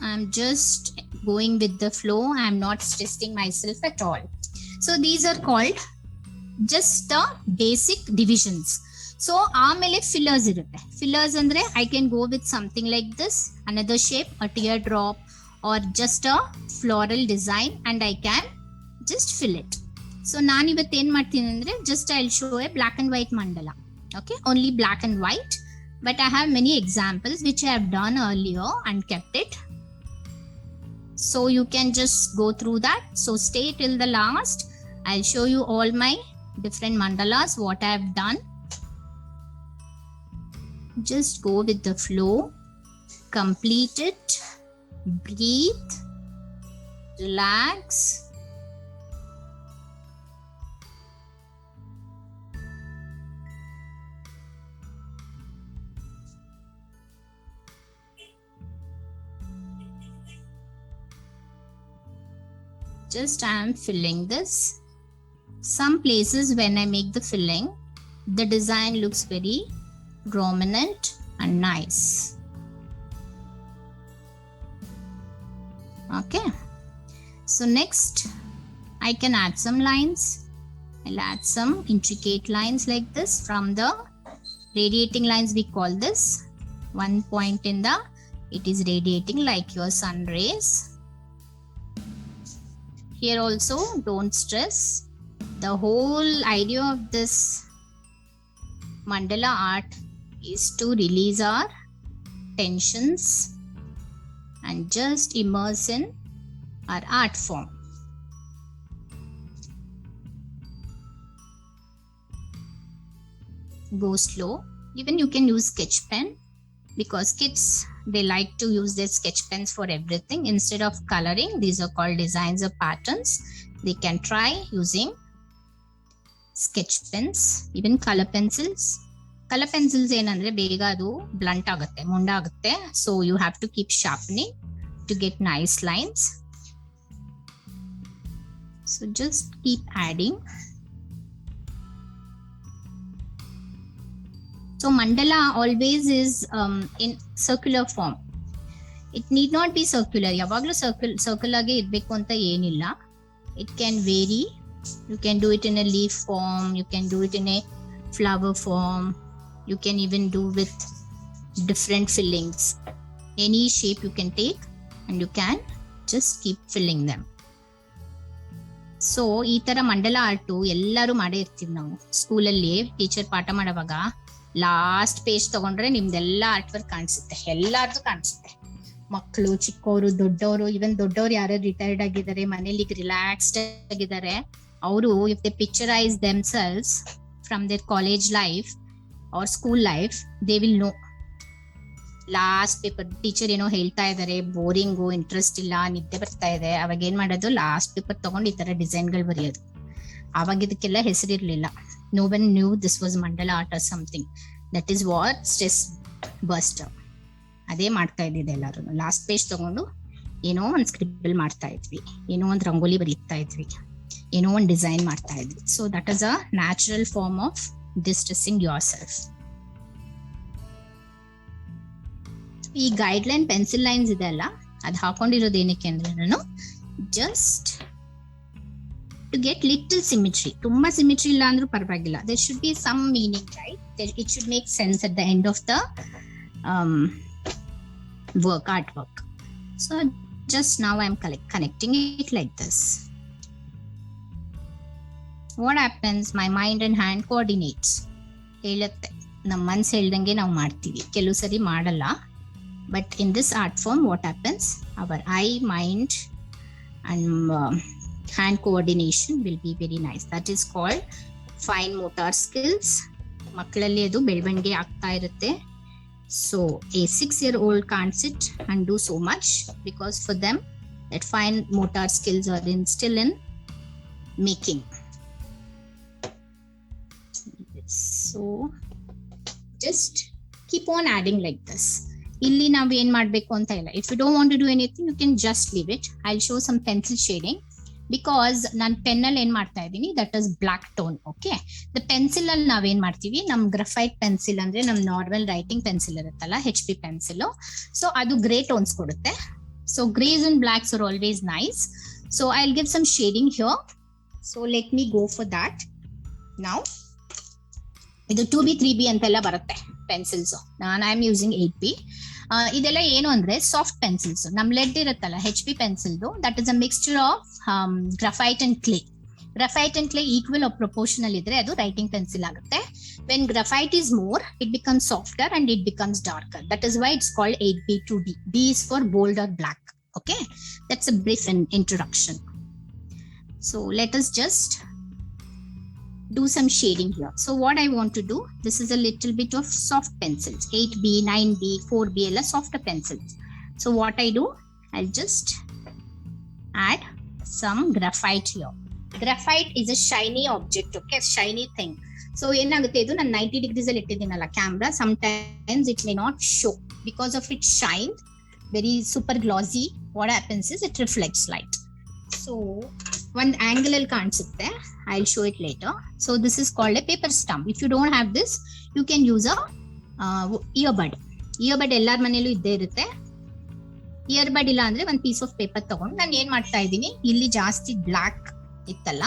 I'm just going with the flow. I'm not stressing myself at all. So these are called just the basic divisions. So ಆಮೇಲೆ fillers ಇರುತ್ತೆ. Fillers ಅಂದ್ರೆ I can go with something like this, another shape, a tear drop or just a floral design, and I can just fill it. So ನಾನು ಇವತ್ತು ಏನ್ ಮಾಡ್ತೀನಿ ಅಂದ್ರೆ just I will show a black and white mandala. Okay, only black and white. but I have many examples which I have done earlier and kept it. So you can just go through that. So stay till the last. I'll show you all my different mandalas, what I have done. Just go with the flow, complete it, breathe, relax. Just I am filling this. Some places when I make the filling, the design looks very prominent and nice. Okay. So next, I can add some lines. I'll add some intricate lines like this from the radiating lines, we call this. One point in the, it is radiating like your sun rays. Here also, don't stress. The whole idea of this mandala art is to release our tensions and just immerse in our art form. Go slow. Even you can use sketch pen, because kids, they like to use their sketch pens for everything. Instead of coloring, these are called designs or patterns. They can try using sketch pens, even color pencils. Color pencils ಏನಂದ್ರೆ ಬೇಗ ಅದು blunt ಆಗುತ್ತೆ, ಮುಂಡಾಗುತ್ತೆ. So you have to keep sharpening to get nice lines. So just keep adding. So mandala always is in circular form. It need not be circular. ಯಾವಾಗಲೂ circle ಆಗಿ ಇರಬೇಕು ಅಂತ ಏನಿಲ್ಲ. It can vary. You can do it in a leaf form. You can do it in a flower form. You can even do with different fillings. Any shape you can take and you can just keep filling them. So ಈ ತರ ಮಂಡಲ art ಎಲ್ಲರೂ ಮಾಡೇ ಇರ್ತೀವಿ ನಾವು. ಸ್ಕೂಲಲ್ಲಿ teacher ಪಾಠ ಮಾಡುವಾಗ ಲಾಸ್ಟ್ ಪೇಜ್ ತಗೊಂಡ್ರೆ ನಿಮ್ದೆಲ್ಲ ಆರ್ಟ್ ವರ್ಕ್ ಕಾಣಿಸುತ್ತೆ, ಎಲ್ಲಾರ್ದು ಕಾಣಿಸುತ್ತೆ. ಮಕ್ಕಳು, ಚಿಕ್ಕವರು, ದೊಡ್ಡವರು, ಇವನ್ ದೊಡ್ಡವ್ರು ಯಾರ್ಯಾರು ರಿಟೈರ್ಡ್ ಆಗಿದ್ದಾರೆ, ಮನೇಲಿ ರಿಲ್ಯಾಕ್ಸ್ಡ್ ಆಗಿದ್ದಾರೆ, ಅವರು if they picturise themselves from their college life or school life, they will know. Last paper teacher ಏನೋ ಹೇಳ್ತಾ ಇದಾರೆ, ಬೋರಿಂಗು, ಇಂಟ್ರೆಸ್ಟ್ ಇಲ್ಲ, ನಿದ್ದೆ ಬರ್ತಾ ಇದೆ, ಅವಾಗ ಏನ್ ಮಾಡೋದು, ಲಾಸ್ಟ್ ಪೇಪರ್ ತಗೊಂಡು ಈ ತರ ಡಿಸೈನ್ಗಳು ಬರೆಯೋದು. ಅವಾಗ ಇದಕ್ಕೆಲ್ಲ ಹೆಸರಿರ್ಲಿಲ್ಲ. No one knew this was mandala art or something. That is what stress buster. ಅದೇ ಮಾಡ್ತಾ ಇದ್ದಿದೆ ಎಲ್ಲರೂ. ಲಾಸ್ಟ್ ಪೇಜ್ ತಗೊಂಡು ಏನೋ ಒಂದ್ ಸ್ಕ್ರಿಬಲ್ ಮಾಡ್ತಾ ಇದ್ವಿ, ಏನೋ ಒಂದ್ ರಂಗೋಲಿ ಬರೀತಾ ಇದ್ವಿ, ಏನೋ ಒಂದ್ ಡಿಸೈನ್ ಮಾಡ್ತಾ ಇದ್ವಿ. So that is a natural form of distressing yourself. ಈ ಗೈಡ್ಲೈನ್ ಪೆನ್ಸಿಲ್ ಲೈನ್ಸ್ ಇದೆ ಅಲ್ಲ, ಅದು ಹಾಕೊಂಡಿರೋದು ಏನಕ್ಕೆ ಅಂದ್ರೆ ನಾನು just to get little symmetry. ತುಂಬಾ ಸಿಮಿಟ್ರಿ ಇಲ್ಲ ಅಂದ್ರೂ ಪರವಾಗಿಲ್ಲ. There should be some meaning, right? It should make sense at the end of the work, art work. So just now I am connecting it like this. What happens? My mind and hand coordinates. ಹೇಳುತ್ತೆ, ನಮ್ಮ ಮನ್ಸು ಹೇಳ್ದಂಗೆ ನಾವು ಮಾಡ್ತೀವಿ, ಕೆಲವು ಸರಿ ಮಾಡಲ್ಲ. But in this art form what happens, our eye, mind and hand coordination will be very nice. That is called fine motor skills. ಮಕ್ಕಳಲ್ಲಿ ಅದು ಬೆಳವಣಿಗೆ ಆಗ್ತಾ ಇರುತ್ತೆ. So a 6-year-old can't sit and do so much, because for them that fine motor skills are still in making. So just keep on adding like this. ಇಲ್ಲಿ ನಾವು ಏನ್ ಮಾಡ್ಬೇಕು ಅಂತ ಇಲ್ಲ. If you don't want to do anything, you can just leave it. I'll show some pencil shading, because ನಾನು ಪೆನ್ನಲ್ಲಿ ಏನ್ ಮಾಡ್ತಾ ಇದ್ದೀನಿ, that is black tone. Okay, the pencil ಅಲ್ಲಿ ನಾವೇನ್ ಮಾಡ್ತೀವಿ, ನಮ್ ಗ್ರಫೈಟ್ ಪೆನ್ಸಿಲ್ ಅಂದ್ರೆ ನಮ್ ನಾರ್ಮಲ್ ರೈಟಿಂಗ್ ಪೆನ್ಸಿಲ್ ಇರುತ್ತಲ್ಲ, HP ಪೆನ್ಸಿಲ್, ಸೊ ಅದು ಗ್ರೇ ಟೋನ್ಸ್ ಕೊಡುತ್ತೆ. So greys and blacks are always nice. So I'll give some shading here. So let me go for that now. ಇದು 2B 3B ಅಂತೆಲ್ಲ ಬರುತ್ತೆ pencils. ನಾನು I am using 8B. ಇದೆಲ್ಲ ಏನು ಅಂದ್ರೆ soft pencils. ನಮ್ lead ಇರುತ್ತಲ್ಲ HP ಪೆನ್ಸಿಲ್ದು, that is a mixture of graphite and clay. Graphite and clay equal of proportional ಇದ್ರೆ ಅದು ರೈಟಿಂಗ್ ಪೆನ್ಸಿಲ್ ಆಗುತ್ತೆ. When graphite is more, it becomes softer and it becomes darker. That is why it's called 8B to D. B is for bold or black. Okay, that's a brief introduction. So let us just do some shading here. So what I want to do, this is a little bit of soft pencils, 8B, 9B, 4B, all softer pencils. So what I do, I'll just add some graphite here. Graphite is a shiny object, okay, shiny thing. So ಏನಾಗುತ್ತೆ ಇದು ನಾನು 90 degrees ಅಲ್ಲಿ ಇಟ್ಟಿದ್ದೀನಲ್ಲ camera, sometimes it may not show because of its shine, very super glossy. What happens is it reflects light. So one angle ಅಲ್ಲಿ ಕಾಣಿಸುತ್ತೆ, I'll show it later. So this is called a paper stump. If you don't have this, you can use a earbud. Earbud ಎಲ್ಲಾರ ಮನೆಯಲ್ಲೂ ಇದ್ದೇ ಇರುತ್ತೆ. Earbud ಇಲ್ಲ ಅಂದ್ರೆ ಒಂದು piece of paper ತಗೊಂಡು ನಾನು ಏನ್ ಮಾಡ್ತಾ ಇದ್ದೀನಿ, ಇಲ್ಲಿ ಜಾಸ್ತಿ ಬ್ಲಾಕ್ ಇತ್ತಲ್ಲ,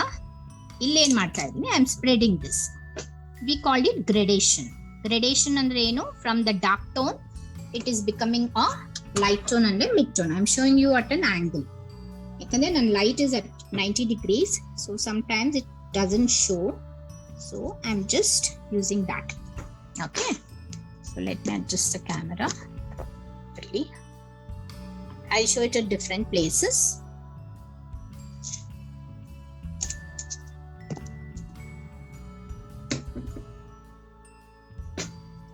ಇಲ್ಲಿ ಏನ್ ಮಾಡ್ತಾ ಇದ್ದೀನಿ, I am spreading this. We called it gradation. Gradation ಅಂದ್ರೆ ಏನು, from the dark tone it is becoming a light tone ಅಂದ್ರೆ mid tone. I am showing you at an angle. ಯಾಕಂದ್ರೆ ನನ್ನ light is at 90 degrees, so sometimes it doesn't show, so I'm just using that. Okay, so let me adjust the camera. Really, I'll show it at different places.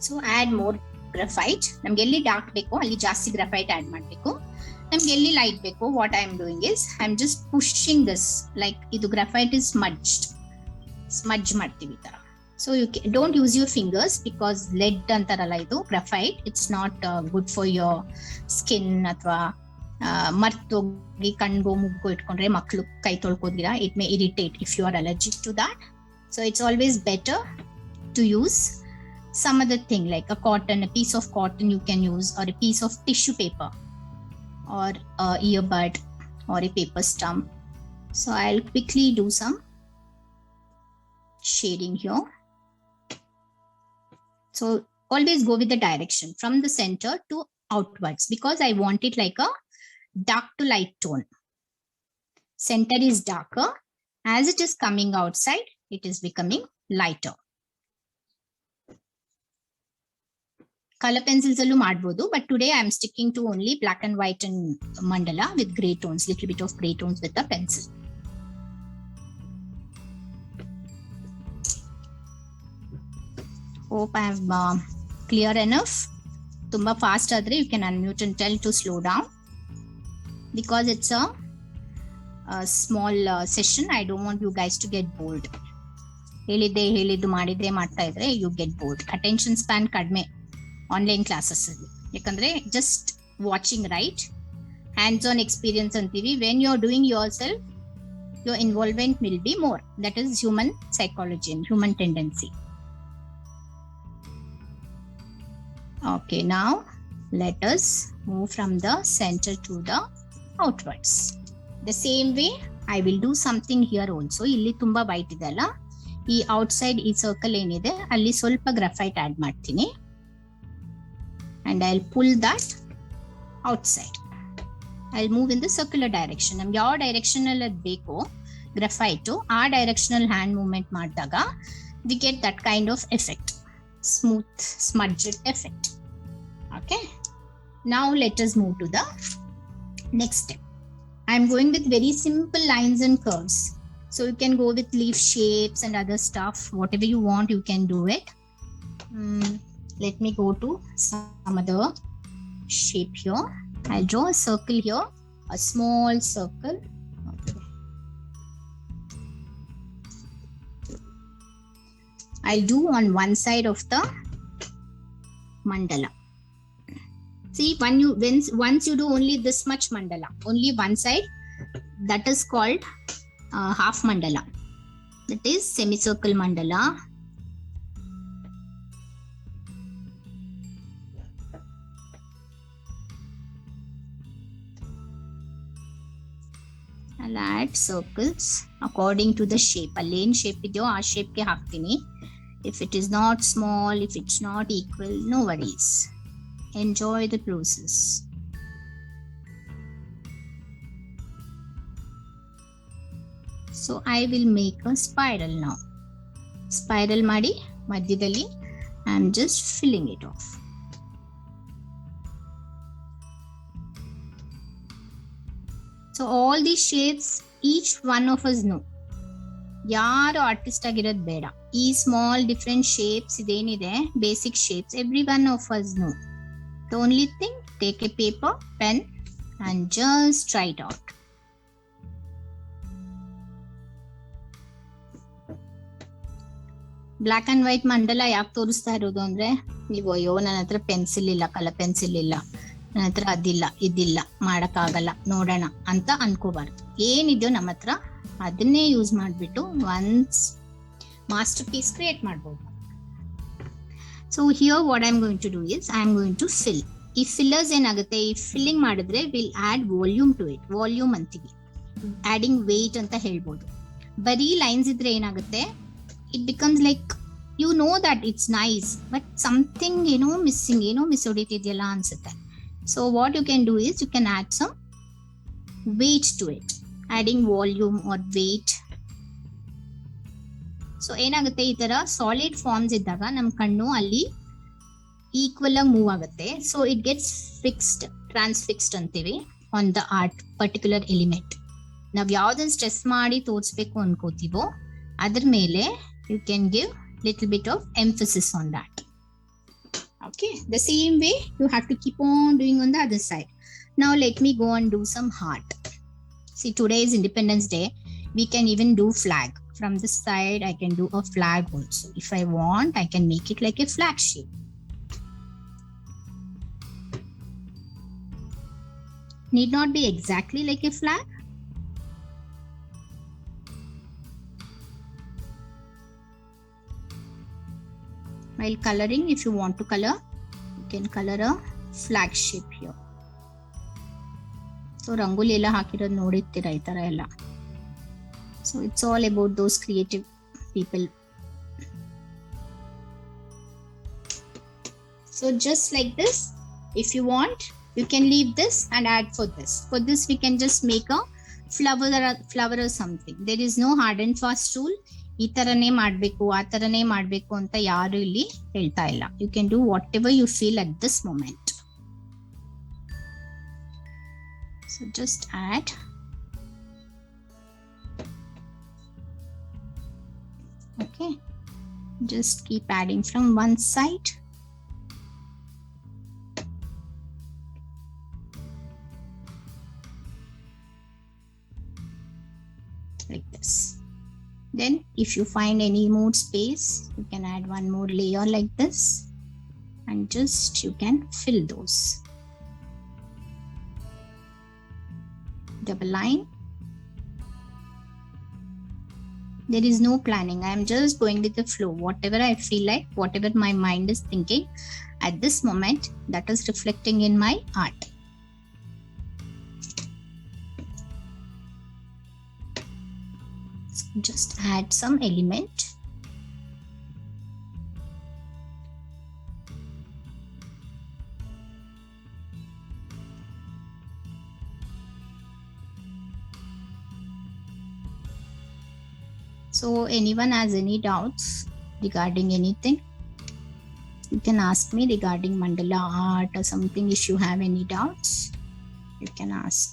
So add more graphite. ನಮ್ಗೆ ಎಲ್ಲಿ dark ಬೇಕು ಅಲ್ಲಿ ಜಾಸ್ತಿ graphite add ಮಾಡಬೇಕು. ನಮ್ಗೆ ಎಲ್ಲಿ light ಬೇಕು, what I am doing is I am just pushing this, like ಇದು ಗ್ರಾಫೈಟ್ ಇಸ್ ಸ್ಮಡ್ಜ್ ಮಾಡ್ತೀವಿ ಈ ತರ. So you don't use your fingers because lead ಅಂತಾರಲ್ಲ ಇದು graphite, it's not good for your skin. ಅಥವಾ ಮರ್ತೋಗಿ ಕಣ್ಗೋ ಮುಗ್ಗೋ ಇಟ್ಕೊಂಡ್ರೆ ಮಕ್ಕಳು ಕೈ ತೊಳ್ಕೋದಿರಾ, it may irritate if you are allergic to that. So it's always better to use some other thing like a cotton, a piece of cotton you can use, or a piece of tissue paper, or a earbud, or a paper stump. So I'll quickly do some shading here. So always go with the direction from the center to outwards because I want it like a dark to light tone. Center is darker. As it is coming outside, it is becoming lighter. Color pencils allu ಮಾಡಬಹುದು, but today I am sticking to only black and white and mandala with gray tones, little bit of gray tones with the pencil. Hope I am clear enough. Tumba fast adre you can unmute and tell to slow down because it's a small session. I don't want you guys to get bored. ಹೇಳಿದ್ದು ಮಾಡಿದ್ರೆ ಮಾಡ್ತಾ ಇದ್ರೆ you get bored. Attention span ಕಡಿಮೆ online classes ಅಲ್ಲಿ, ಯಾಕಂದ್ರೆ just watching, right? Hands on experience ಅಂತೀವಿ. When you are doing yourself, your involvement will be more. That is human psychology and human tendency. Okay, now let us move from the center to the outwards. The same way I will do something here also. ಇಲ್ಲಿ ತುಂಬಾ white ಇದೆ ಅಲ್ಲ, ಈ outside ಈ circle ಏನಿದೆ ಅಲ್ಲಿ ಸ್ವಲ್ಪ graphite add ಮಾಡ್ತೀನಿ. And I'll pull that outside. I'll move in the circular direction. ನಮ್ಗೆ ಯಾವ ಡೈರೆಕ್ಷನ್ ಅಲ್ಲಿ ಬೇಕು ಗ್ರಾಫೈಟ್, ಆ ಡೈರೆಕ್ಷನಲ್ ಹ್ಯಾಂಡ್ ಮೂವ್ಮೆಂಟ್ ಮಾಡಿದಾಗ we get that kind of effect, smooth smudged effect. Okay, now let us move to the next step. I'm going with very simple lines and curves, so you can go with leaf shapes and other stuff. Whatever you want, you can do it. Let me go to some other shape here. I'll draw a circle here, a small circle. Okay. I'll do on one side of the mandala. See, once you do only this much mandala, only one side, that is called half mandala. That is semicircle mandala. I'll add circles according to the shape. Allen shape idyo aa shape ke haktini. If it is not small, if it's not equal, no worries. Enjoy the process. So I will make a spiral now. Spiral ಮಾಡಿ ಮಧ್ಯದಲ್ಲಿ I am just filling it off. So all these shapes each one of us know. ಯಾರು artist ಆಗಿರೋದು ಬೇಡ. ಈ small different shapes ಇದೇನಿದೆ, basic shapes, every one of us know. The only thing, take a paper, pen and just try it out. Black and white mandala ಯಾಕೆ ತೋರಿಸ್ತಾ ಇರೋದು ಅಂದ್ರೆ, ನೀವು ಅಯ್ಯೋ ನನ್ನ ಹತ್ರ ಪೆನ್ಸಿಲ್ ಇಲ್ಲ, ಕಲರ್ ಪೆನ್ಸಿಲ್ ಇಲ್ಲ, ನನ್ನ ಹತ್ರ ಅದಿಲ್ಲ ಇದಿಲ್ಲ, ಮಾಡಕ್ಕಾಗಲ್ಲ, ನೋಡೋಣ ಅಂತ ಅನ್ಕೋಬಾರ್ದು. ಏನಿದೆಯೋ ನಮ್ಮ ಹತ್ರ ಅದನ್ನೇ ಯೂಸ್ ಮಾಡ್ಬಿಟ್ಟು ಒನ್ಸ್ ಮಾಸ್ಟರ್ ಪೀಸ್ ಕ್ರಿಯೇಟ್ ಮಾಡ್ಬೋದು. So here what I am going to do is I am going to fill. ಈ ಫಿಲ್ಲರ್ಸ್ ಏನಾಗುತ್ತೆ, ಈ ಫಿಲ್ಲಿಂಗ್ ಮಾಡಿದ್ರೆ will add volume to it. Volume ಅಂತೀವಿ, ಆಡಿಂಗ್ ವೇಟ್ ಅಂತ ಹೇಳ್ಬೋದು. ಬರೀ ಲೈನ್ಸ್ ಇದ್ರೆ ಏನಾಗುತ್ತೆ, it becomes like you know that it's nice but something ಏನೋ ಮಿಸ್ಸಿಂಗ್, ಏನೋ ಮಿಸ್ ಹೊಡಿತಿದೆಯಲ್ಲ ಅನ್ಸುತ್ತೆ. So what you can do is you can add some wait to it, adding volume or weight. So ಏನಾಗುತ್ತೆ, ಈ ತರ solid forms ಇದ್ದಾಗ ನಮ್ ಕಣ್ಣು ಅಲ್ಲಿ ಈಕ್ವಲ್ ಆಗಿ ಮೂವ್ ಆಗುತ್ತೆ. So it gets fixed, transfixed ಅಂತೀವಿ on the art particular element. ನಾವ್ ಯಾವ್ದನ್ನ ಸ್ಟ್ರೆಸ್ ಮಾಡಿ ತೋರಿಸ್ಬೇಕು ಅನ್ಕೋತೀವೋ ಅದ್ರ ಮೇಲೆ you can give little bit of emphasis on that. Okay, the same way you have to keep on doing on the other side. Now let me go and do some heart. See, today is Independence Day. We can even do flag. From this side I can do a flag also. If I want, I can make it like a flag shape. Need not be exactly like a flag. While coloring, if you want to color, you can color a flag shape here. So rangoli ella hakirodu nodittira ee tara ella. So it's all about those creative people. So just like this, if you want, you can leave this and add for this. For this we can just make a flower or something. There is no hard and fast rule. ಈ ತರನೇ ಮಾಡ್ಬೇಕು, ಆ ತರನೇ ಮಾಡ್ಬೇಕು ಅಂತ ಯಾರು ಇಲ್ಲಿ ಹೇಳ್ತಾ ಇಲ್ಲ. You can do whatever you feel at this moment. So just add. Okay, just keep adding from one side. Like this. Then if you find any more space, you can add one more layer like this and just you can fill those. Double line. There is no planning. I am just going with the flow. Whatever I feel like, whatever my mind is thinking at this moment, that is reflecting in my art. Just add some element. So anyone has any doubts regarding anything, you can ask me regarding mandala art or something. If you have any doubts, you can ask.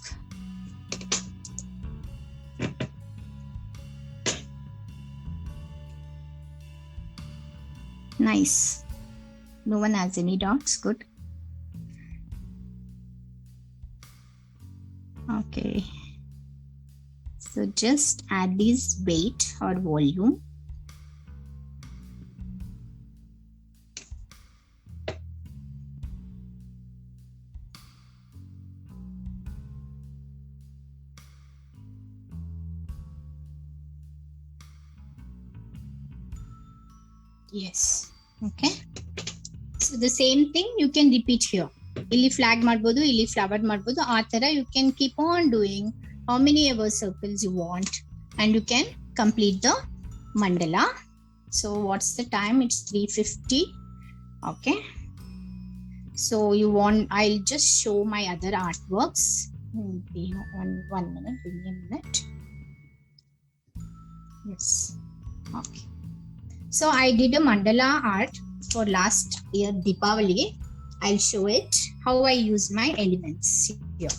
Nice. No one has any doubts. Good. Okay. So just add this weight or volume. Yes. Okay. So the same thing you can repeat here. Illi flag ಮಾಡ್ಬೋದು, ಇಲ್ಲಿ flower ಮಾಡ್ಬೋದು. ಆ ತರ you can keep on doing how many ever circles you want and you can complete the mandala. So what's the time? It's 3:50. Okay. So you want, I'll just show my other artworks. One minute, give me a minute. Yes. Okay. So I did a mandala art for last year Deepavali. I'll show it how I use my elements here.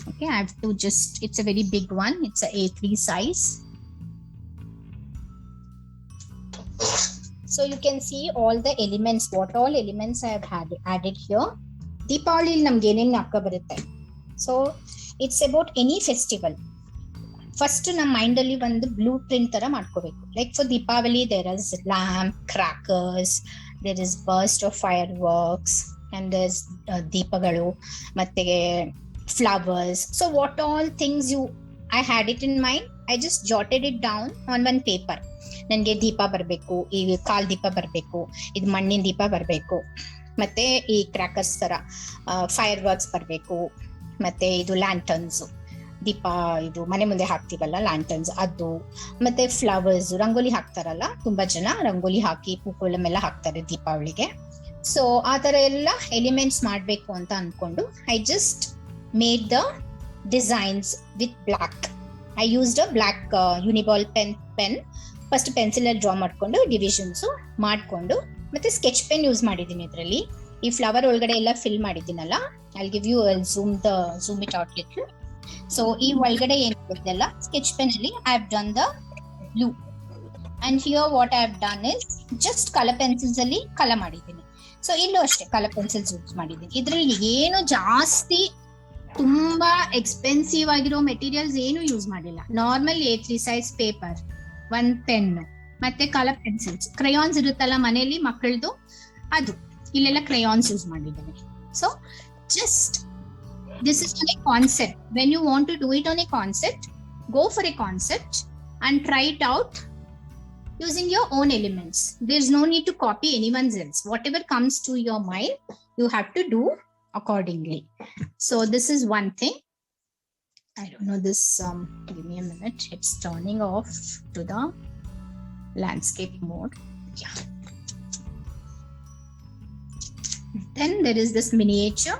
Okay, I have to just, it's a very big one. It's a A3 size. So you can see all the elements, what all elements I have added here. Deepavali namge enen akka barutte. So it's about any festival. First ನಮ್ಮ mind ಅಲ್ಲಿ ಒಂದು blueprint ತರ ಮಾಡ್ಕೋಬೇಕು. Like for Deepavali there is lamp, crackers, there is burst of fireworks and there is ದೀಪಗಳು ಮತ್ತೆ flowers. So what all things you I had it in mind, I just jotted it down on one paper. ನನಗೆ ದೀಪ ಬರಬೇಕು, ಈ ಕಾಲ್ ದೀಪ ಬರಬೇಕು, ಇದು ಮಣ್ಣಿನ ದೀಪ ಬರಬೇಕು, ಮತ್ತೆ ಈ ಕ್ರಾಕರ್ಸ್ ತರ ಫೈರ್ ವರ್ಕ್ಸ್ ಬರಬೇಕು, ಮತ್ತೆ ಇದು ಲ್ಯಾಂಟರ್ನ್ಸ್ ದೀಪ, ಇದು ಮನೆ ಮುಂದೆ ಹಾಕ್ತಿವಲ್ಲ ಲ್ಯಾಂಟರ್ನ್ಸ್ ಅದು, ಮತ್ತೆ ಫ್ಲವರ್ಸ್ ರಂಗೋಲಿ ಹಾಕ್ತಾರಲ್ಲ, ತುಂಬಾ ಜನ ರಂಗೋಲಿ ಹಾಕಿ ಪೂಕೋಲಮೆಲ್ಲ ಹಾಕ್ತಾರೆ ದೀಪಾವಳಿಗೆ. ಸೊ ಆ ತರ ಎಲ್ಲ ಎಲಿಮೆಂಟ್ಸ್ ಮಾಡ್ಬೇಕು ಅಂತ ಅನ್ಕೊಂಡು I just made the designs with black. I used a black Uniball pen. First pencil ಅಲ್ಲಿ ಡ್ರಾ ಮಾಡ್ಕೊಂಡು ಡಿವಿಷನ್ಸ್ ಮಾಡ್ಕೊಂಡು ಮತ್ತೆ ಸ್ಕೆಚ್ ಪೆನ್ ಯೂಸ್ ಮಾಡಿದೀನಿ ಇದರಲ್ಲಿ. ಈ ಫ್ಲವರ್ ಒಳಗಡೆ ಎಲ್ಲ ಫಿಲ್ ಮಾಡಿದ್ದೀನಲ್ಲ, I give you zoom it out little. So ಈ ಒಳಗಡೆ ಏನಿದೆಲ್ಲ ಸ್ಕೆಚ್ ಪೆನ್ ಅಲ್ಲಿ I have done the blue and here what I have done is just colour pencils ಅಲ್ಲಿ ಕಲರ್ ಮಾಡಿದ್ದೀನಿ. ಸೊ ಇಲ್ಲೂ ಅಷ್ಟೇ ಕಲರ್ ಪೆನ್ಸಿಲ್ಸ್ ಯೂಸ್ ಮಾಡಿದ್ದೀನಿ. ಇದ್ರಲ್ಲಿ ಏನು ಜಾಸ್ತಿ ತುಂಬಾ ಎಕ್ಸ್ಪೆನ್ಸಿವ್ ಆಗಿರೋ ಮೆಟೀರಿಯಲ್ಸ್ ಏನು ಯೂಸ್ ಮಾಡಿಲ್ಲ. ನಾರ್ಮಲ್ A3 ಸೈಜ್ ಪೇಪರ್, ಒಂದ್ ಪೆನ್, ಮತ್ತೆ ಕಲರ್ ಪೆನ್ಸಿಲ್ಸ್, ಕ್ರಯಾನ್ಸ್ ಇರುತ್ತಲ್ಲ ಮನೆಯಲ್ಲಿ ಮಕ್ಕಳದು, ಅದು ಇಲ್ಲೆಲ್ಲ ಕ್ರಯಾನ್ಸ್ ಯೂಸ್ ಮಾಡಿದ್ದೀನಿ. So just this is on a concept. When you want to do it on a concept, go for a concept and try it out using your own elements. There's no need to copy anyone's else. Whatever comes to your mind, you have to do accordingly. So this is one thing. I don't know this, give me a minute. It's turning off to the landscape mode. Yeah. Then there is this miniature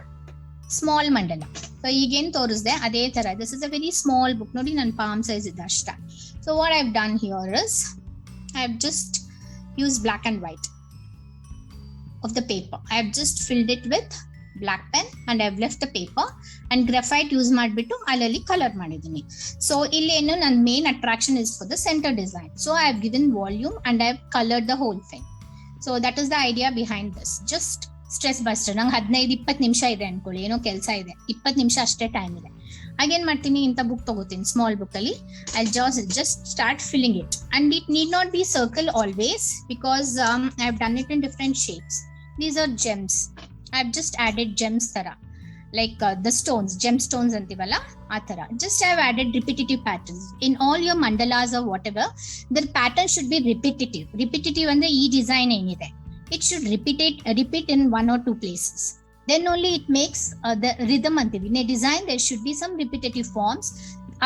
small mandala. So ಈಗೇನ್ ತೋರಿಸ್ದೆ ಅದೇ ತರ. This is a very small book. ನೋಡಿ ನನ್ನ palm size ಇದೆ ಅಷ್ಟೇ. So what I have done here is I have just use black and white of the paper. I have just filled it with black pen and I have left the paper and graphite use ಮಾಡಿಬಿಟ್ಟು ಅಲ್ಲಲ್ಲಿ colour ಮಾಡಿದ್ದೀನಿ. So ಇಲ್ಲೇನು ನನ್ನ main attraction is for the centre design. So I have given volume and I have coloured the whole thing. So that is the idea behind this. Just stress buster. ನಂಗೆ 15-20 ನಿಮಿಷ ಇದೆ ಅನ್ಕೊಳ್ಳಿ, ಏನೋ ಕೆಲಸ ಇದೆ, 20 ನಿಮಿಷ ಅಷ್ಟೇ ಟೈಮ್ ಇದೆ. ಹಾಗೇನ್ ಮಾಡ್ತೀನಿ, ಇಂಥ ಬುಕ್ ತಗೋತೀನಿ ಸ್ಮಾಲ್ ಬುಕ್ ಅಲ್ಲಿ, I just start filling it and it need not be circle always because I have done it in different shapes. These are gems. I have just added gems ತರ, like the stones, gem stones ಅಂತೀವಲ್ಲ ಆ ತರ. Just I have added repetitive patterns in all your mandalas or whatever. Their pattern should be repetitive. Repetitive ಅಂದ್ರೆ ಈ design ಏನಿದೆ, it should repeat in one or two places. Then only it makes the rhythm antivi. In a design there should be some repetitive forms.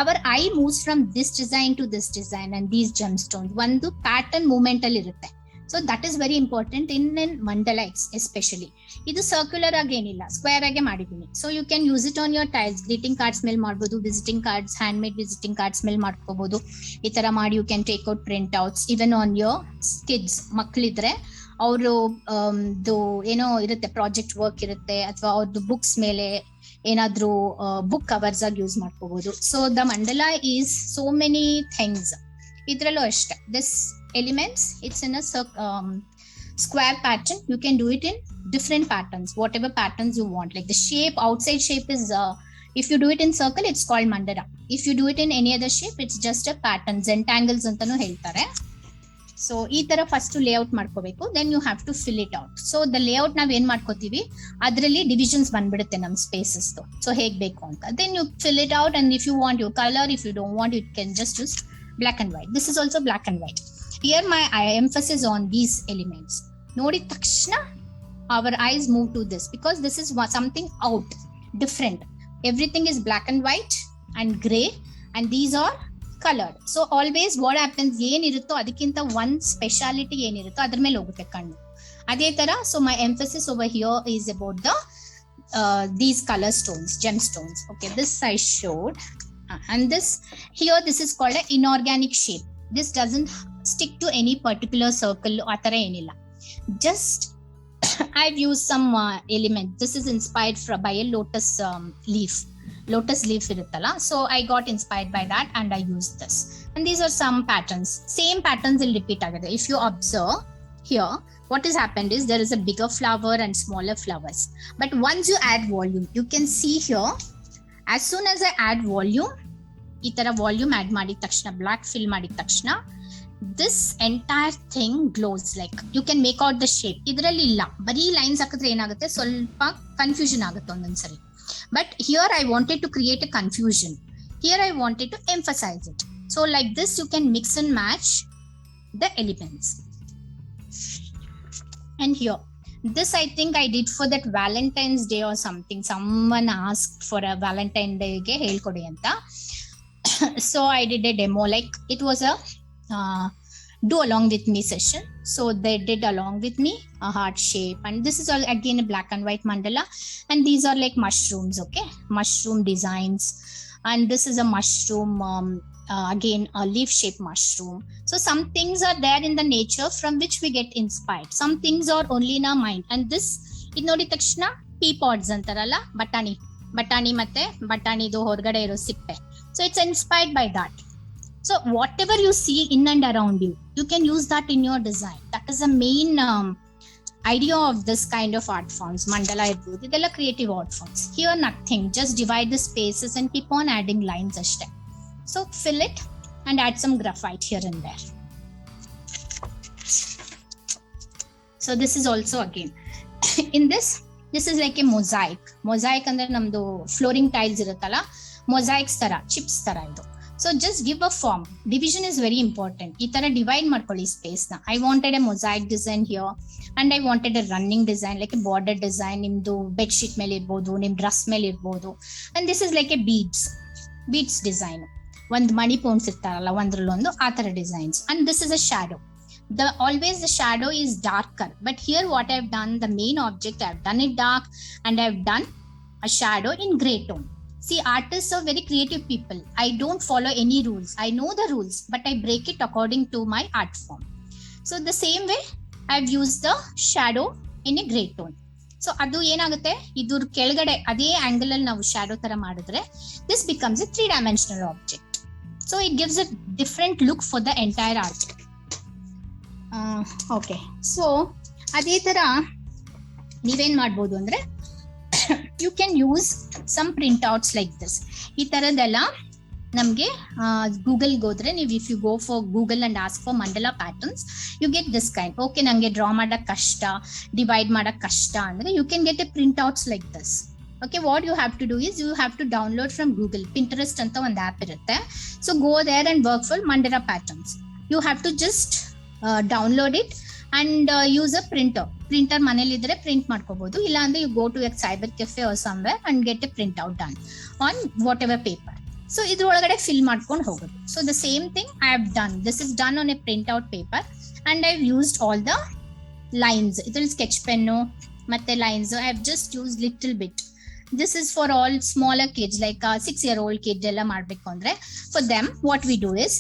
Our eye moves from this design to this design and these gemstones ಒಂದು pattern movement ಅಲ್ಲಿ ಇರುತ್ತೆ. So that is very important in mandala especially. ಇದು circular ಆಗಿ ಏನಿಲ್ಲ, square ಆಗಿ ಮಾಡಿದ್ದೀನಿ. So you can use it on your tiles. Greeting cards ಮೇಲೆ ಮಾಡ್ಬೋದು, visiting cards, handmade visiting cards ಮೇಲೆ ಮಾಡ್ಕೋಬಹುದು. ಈ ತರ ಮಾಡಿ you can take out printouts even on your kids. ಮಕ್ಕಳಿದ್ರೆ ಅವರು ಏನೋ ಇರುತ್ತೆ, ಪ್ರಾಜೆಕ್ಟ್ ವರ್ಕ್ ಇರುತ್ತೆ, ಅಥವಾ ಅವ್ರದ್ದು ಬುಕ್ಸ್ ಮೇಲೆ ಏನಾದ್ರೂ ಬುಕ್ ಕವರ್ಸ್ ಆಗಿ ಯೂಸ್ ಮಾಡ್ಕೋಬಹುದು. ಸೊ ದ ಮಂಡಲ ಈಸ್ ಸೋ ಮೆನಿ ಥಿಂಗ್ಸ್. ಇದ್ರಲ್ಲೂ ಅಷ್ಟೇ, this elements it's in a square pattern. You can do it in different patterns, whatever patterns you want. Like the shape, outside shape is if you do it in circle, it's called mandala. If you do it in any other shape, it's just a pattern. Zentangles antanu ಹೇಳ್ತಾರೆ. So ಈ ತರ first layout ಮಾಡ್ಕೋಬೇಕು, then you have to fill it out. So the layout ನಾವ್ ಏನ್ ಮಾಡ್ಕೋತೀವಿ, ಅದರಲ್ಲಿ divisions ಬಂದ್ಬಿಡುತ್ತೆ ನಮ್ ಸ್ಪೇಸಸ್. ಸೊ ಹೇಗ್ ಬೇಕು ಅಂತ, then you fill it out and if you want you colour, if you don't want you can just use black and white. This is also black and white. Here my emphasis on these elements. ನೋಡಿದ ತಕ್ಷಣ our eyes move to this because this is something out, different. Everything is black and white and gray and these are colored. So always what happens, ಏನಿರುತ್ತೋ ಅದಕ್ಕಿಂತ one speciality ಏನಿರುತ್ತೋ ಅದ್ರ ಮೇಲೆ ಹೋಗುತ್ತೆ ಕಣ್ಣು. ಅದೇ ತರ, so my emphasis over here is about the these color stones, gemstones. Okay, this I showed, and this here, this is called an inorganic shape. This doesn't stick to any particular circle ಆ ತರ ಏನಿಲ್ಲ. Just I've used some element. This is inspired by a lotus leaf. Lotus leaf iruttala, so I got inspired by that and I used this. And these are some patterns. Same patterns will repeat agade. If you observe here, what has happened is there is a bigger flower and smaller flowers. But once you add volume, you can see here, as soon as I add volume, ಈ ತರ volume add ಮಾಡಿದ ತಕ್ಷಣ, block fill ಮಾಡಿದ ತಕ್ಷಣ, this entire thing glows. Like you can make out the shape. ಇದರಲ್ಲಿ ಇಲ್ಲ, ಬರೀ lines ಹಾಕಿದ್ರೆ ಏನಾಗುತ್ತೆ, ಸ್ವಲ್ಪ ಕನ್ಫ್ಯೂಷನ್ ಆಗುತ್ತೆ ಒಂದೊಂದ್ಸರಿ. But here I wanted to create a confusion. Here I wanted to emphasize it. So like this you can mix and match the elements. And here, this I think I did for that Valentine's Day or something. Someone asked for a Valentine Day ge helkodi anta. So I did a demo, like it was a do along with me session. So they did along with me a heart shape, and this is all again a black and white mandala, and these are like mushrooms, okay, mushroom designs, and this is a mushroom, again a leaf shaped mushroom. So some things are there in the nature from which we get inspired. Some things are only in our mind. And this ಇದು ನೋಡಿ ತಕ್ಷಣ pea pods ಅಂತಾರಲ್ಲ, ಬಟಾಣಿ ಮತ್ತೆ ಬಟಾಣಿದು ಹೊರಗಡೆ ಇರೋ ಸಿಪ್ಪೆ. So it's inspired by that. So whatever you see in and around you, you can use that in your design. That is the main idea of this kind of art forms. Mandala irbodu, idella creative art forms. Here nothing, just divide the spaces and keep on adding lines ashte. So fill it and add some graphite here and there. So this is also again in this is like a mosaic ಅಂದ್ರೆ ನಮ್ದು flooring tiles ಇರುತ್ತಲ್ಲ, mosaics ತರ, chips ತರ ಇದು. So just give a form. Division is very important. ಈ ತರ divide ಮಾಡ್ಕೊಳ್ಳಿ space ನ. I wanted a mosaic design here and I wanted a running design, like a border design ನಿಮ್ದು bed sheet ಮೇಲೆ ಇರ್ಬೋದು, ನಿಮ್ ಡ್ರೆಸ್ ಮೇಲೆ ಇರ್ಬೋದು. And this is like a beads design. ಒಂದ್ ಮಣಿ ಪೋನ್ಸ್ ಇರ್ತಾರಲ್ಲ ಒಂದ್ರಲ್ಲೊಂದು, ಆ ತರ designs. And this is a shadow. Always the shadow is darker, but here what I've done, the main object, I've done it dark and I've done a shadow in gray tone. See, artists are very creative people. I don't follow any rules. I know the rules, but I break it according to my art form. So the same way I've used the shadow in a gray tone. So adu enagutte, idur kelgade ade angle alli ನಾವು shadow ತರ ಮಾಡಿದ್ರೆ this becomes a 3-dimensional object. So it gives a different look for the entire art. Okay, so ಅದೇ ತರ ನೀವೇನ್ ಮಾಡ್ಬೋದು ಅಂದ್ರೆ, you can use some printouts like this. ಈ ತರದೆಲ್ಲ ನಮ್ಗೆ ಗೂಗಲ್ಗೆ ಹೋದ್ರೆ ನೀವು, if you go for Google and ask for mandala patterns, you get this kind. Okay, ನಂಗೆ ಡ್ರಾ ಮಾಡಕ್ ಕಷ್ಟ, ಡಿವೈಡ್ ಮಾಡಕ್ ಕಷ್ಟ ಅಂದ್ರೆ you can get a printouts like this. Okay, what you have to do is you have to download from Google. Pinterest anta ಒಂದು app ಇರುತ್ತೆ. So go there and work for mandala patterns. You have to just download it and use a printer ಮನೇಲಿ ಇದ್ರೆ print ಮಾಡ್ಕೋಬಹುದು. ಇಲ್ಲ ಅಂದ್ರೆ you go to a cyber cafe or somewhere and get a print out done on whatever paper. So ಇದ್ರ ಒಳಗಡೆ fill ಮಾಡ್ಕೊಂಡು ಹೋಗೋದು. So the same thing I have done. This is done on a print out paper and I have used all the lines. ಇದ್ರಲ್ಲಿ sketch pen ಮತ್ತೆ lines I have just used little bit. This is for all smaller kids, like 6-year-old kid ಎಲ್ಲ ಮಾಡ್ಬೇಕು ಅಂದ್ರೆ, for them what we do is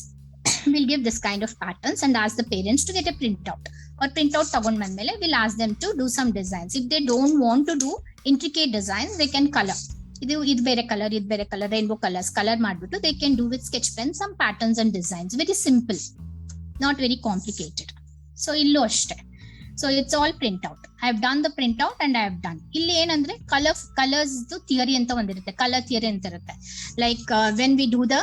we'll give this kind of patterns and ask the parents to get a printout, or printout ತಗೊಂಡ್ ಬಂದ್ಮೇಲೆ we'll ask them to do some designs. If they don't want to do intricate designs, they can color. ಇದು ಬೇರೆ colour rainbow colour ಮಾಡ್ಬಿಟ್ಟು they can do with sketch pen some patterns and designs. Very simple, not very complicated. So ಇಲ್ಲೂ ಅಷ್ಟೇ. So it's all printout. I have done the printout and I have done. ಇಲ್ಲಿ ಏನಂದ್ರೆ colors theory ಅಂತ ಒಂದಿರುತ್ತೆ, color theory ಅಂತ ಇರುತ್ತೆ. Like when we do the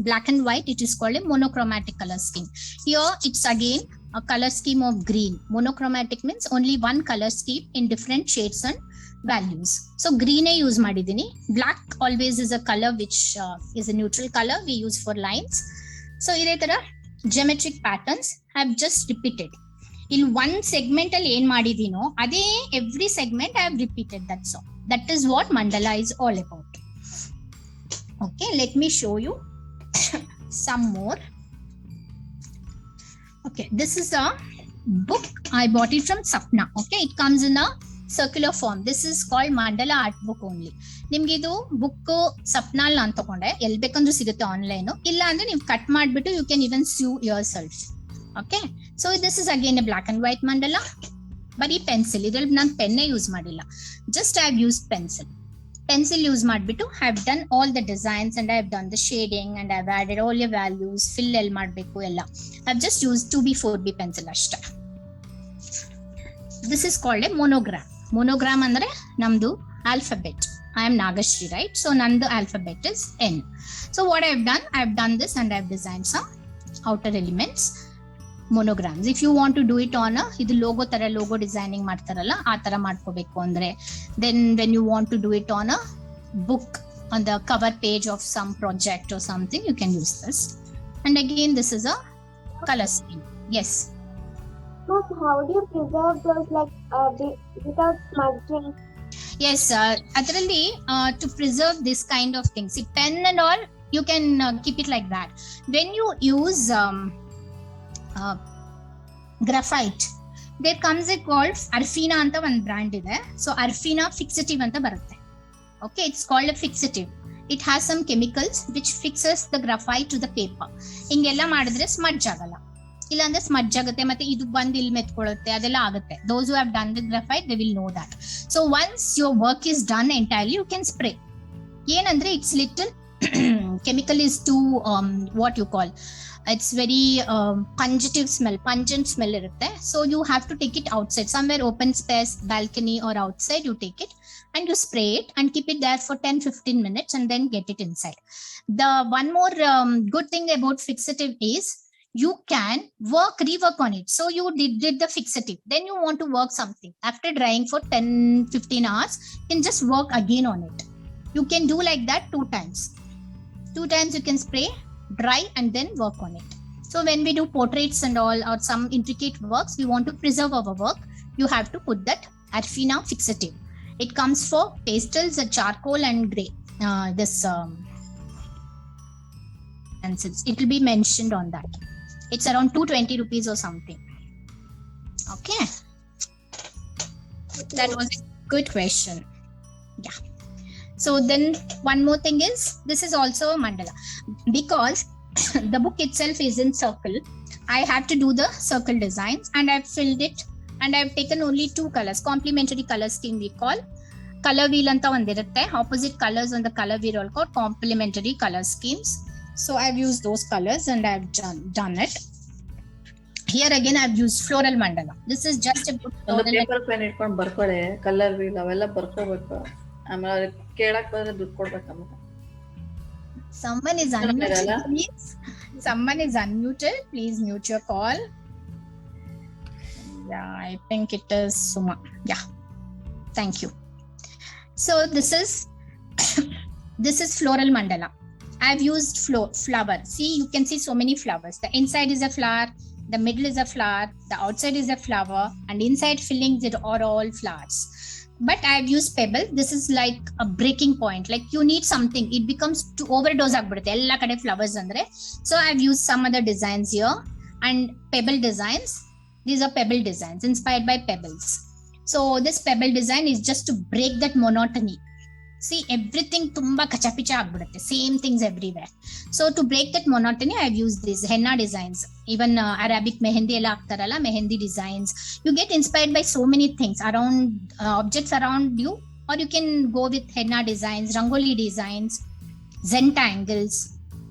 black and white, it is called a monochromatic color scheme. Here it's again a color scheme of green. Monochromatic means only one color scheme in different shades and values. So green I use madidini. Black always is a color which is a neutral color we use for lines. So ide tara geometric patterns I have just repeated. In one segment ಅಲ್ಲಿ ಏನ್ ಮಾಡಿದೀನೋ ಅದೇ every segment I have repeated. That's all. That is what mandala is all about. Okay, let me show you some more. Okay, this is a book. I bought it from Sapna. Okay, it comes in a circular form. This is called mandala art book only. ನಿಮ್ಗೆ ಇದು book ಸಪ್ನಾಲ್ ಅಂತ ತಗೊಂಡೆ ಎಲ್ಲಿ ಬೇಕಂದ್ರೂ ಸಿಗುತ್ತೆ online. ಇಲ್ಲ ಅಂದ್ರೆ ನೀವು cut ಮಾಡ್ಬಿಟ್ಟು you can even sew yourself. Okay, so this is again a black and white mandala. But ಈ ಪೆನ್ಸಿಲ್ ಇದ್ರಲ್ಲಿ ನಾನು ಪೆನ್ನೇ ಯೂಸ್ ಮಾಡಿಲ್ಲ, just I have use pencil use ಮಾಡಿಬಿಟ್ಟು I have done all the designs and I have done the shading and I have added all your values, fill ಎಲ್ಲಿ ಮಾಡಬೇಕು ಎಲ್ಲ. I have just use 2B4B pencil ಅಷ್ಟೇ. This is called a monogram. Monogram ಅಂದ್ರೆ ನಮ್ದು alphabet. I am Nagashri, right? So nandu alphabet is N. So what I have done this and I have designed some outer elements, monograms. If you want to do it on a idu logo tara, logo designing ಮಾಡ್ತಾರಲ್ಲ ಆ ತರ ಮಾಡ್ಕೋಬೇಕು ಅಂದ್ರೆ, then when you want to do it on a book, on the cover page of some project or something, you can use this. And again this is a color scheme. Yes. So how do you preserve those, like without smudging? Yes, adralli to preserve this kind of things, see pen and all, you can keep it like that. When you use graphite, there comes a called Arfina anta one brand ide. So Arfina fixative anta barutte. Okay, it's called a fixative. It has some chemicals which fixes the graphite to the paper. Hingella madidre smudge agalla, ಇಲ್ಲ ಅಂದ್ರೆ smudge ಆಗುತ್ತೆ, ಮತ್ತೆ ಇದು ಬಂದು ಇಲ್ಲಿ ಮೆತ್ಕೊಳ್ಳುತ್ತೆ, ಅದೆಲ್ಲ ಆಗುತ್ತೆ. Those who have done the graphite, they will know that. So once your work is done entirely, you can spray. ಏನಂದ್ರೆ it's little chemical is too what you call, it's very pungent smell irutte. So you have to take it outside, somewhere open space, balcony or outside, you take it and you spray it and keep it there for 10-15 minutes and then get it inside. The one more good thing about fixative is you can rework on it. So you did the fixative, then you want to work something after drying for 10-15 hours, you can just work again on it. You can do like that 2 times you can spray, dry and then work on it. So when we do portraits and all or some intricate works, we want to preserve our work, you have to put that Arfina fixative. It comes for pastels, charcoal and gray. This pencils, it will be mentioned on that. It's around 220 rupees or something. Okay, that was a good question. Yeah. So then one more thing is, this is also a mandala. Because the book itself is in circle, I have to do the circle designs and I've filled it and I've taken only 2 colors, complementary color scheme we call. Color wheel anta ondirutte, opposite colors on the color wheel are called complementary color schemes. So I've used those colors and I've done it. Here again I've used floral mandala. This is just a good ಒಂದು paper pen ಇಟ್ಕೊಂಡು ಬರ್ಕೊಳ್ಳಿ, colour wheel ಅವೆಲ್ಲ ಬರ್ಕೋಬೇಕು, ಆಮೇಲೆ ಕೇಳಕ್ ಬಂದ್ರೆ ದುಡ್ಡು ಕೊಡ್ಬೇಕಮ್ಮ. Someone is unmuted, please. Someone is unmuted, please mute your call. Yeah, I think it is Suma. Yeah, thank you. So this is floral mandala. I've used flower. See, you can see so many flowers. The inside is a flower, the middle is a flower, the outside is a flower, and inside fillings it are all flowers. But I've used pebble. This is like a breaking point. Like you need something, it becomes to overdose agbidutte ella kade flowers andre. So I've used some other designs here and pebble designs. These are pebble designs inspired by pebbles. So this pebble design is just to break that monotony. See, everything tumba kachapicha agbidutte, same things everywhere. So to break that monotony, I've used these henna designs. Even Arabic mehendi ella aktaralla, mehendi designs. You get inspired by so many things around, objects around you, or you can go with henna designs, rangoli designs, zenta angles.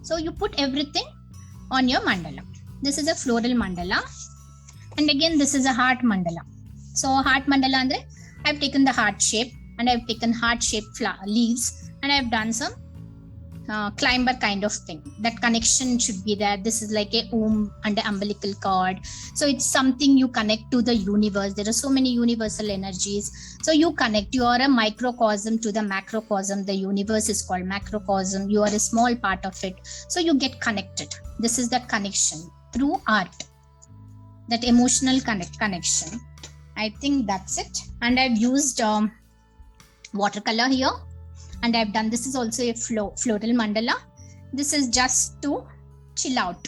So you put everything on your mandala. This is a floral mandala, and again this is a heart mandala. So heart mandala andre, I've taken the heart shape and I've taken heart-shaped leaves and I've done some climber kind of thing. That connection should be there. This is like a and an umbilical cord. So it's something you connect to the universe. There are so many universal energies. So you connect. You are a microcosm to the macrocosm. The universe is called macrocosm. You are a small part of it. So you get connected. This is that connection through art. That emotional connection. I think that's it. And I've used watercolor here and I've done, this is also a floral mandala. This is just to chill out.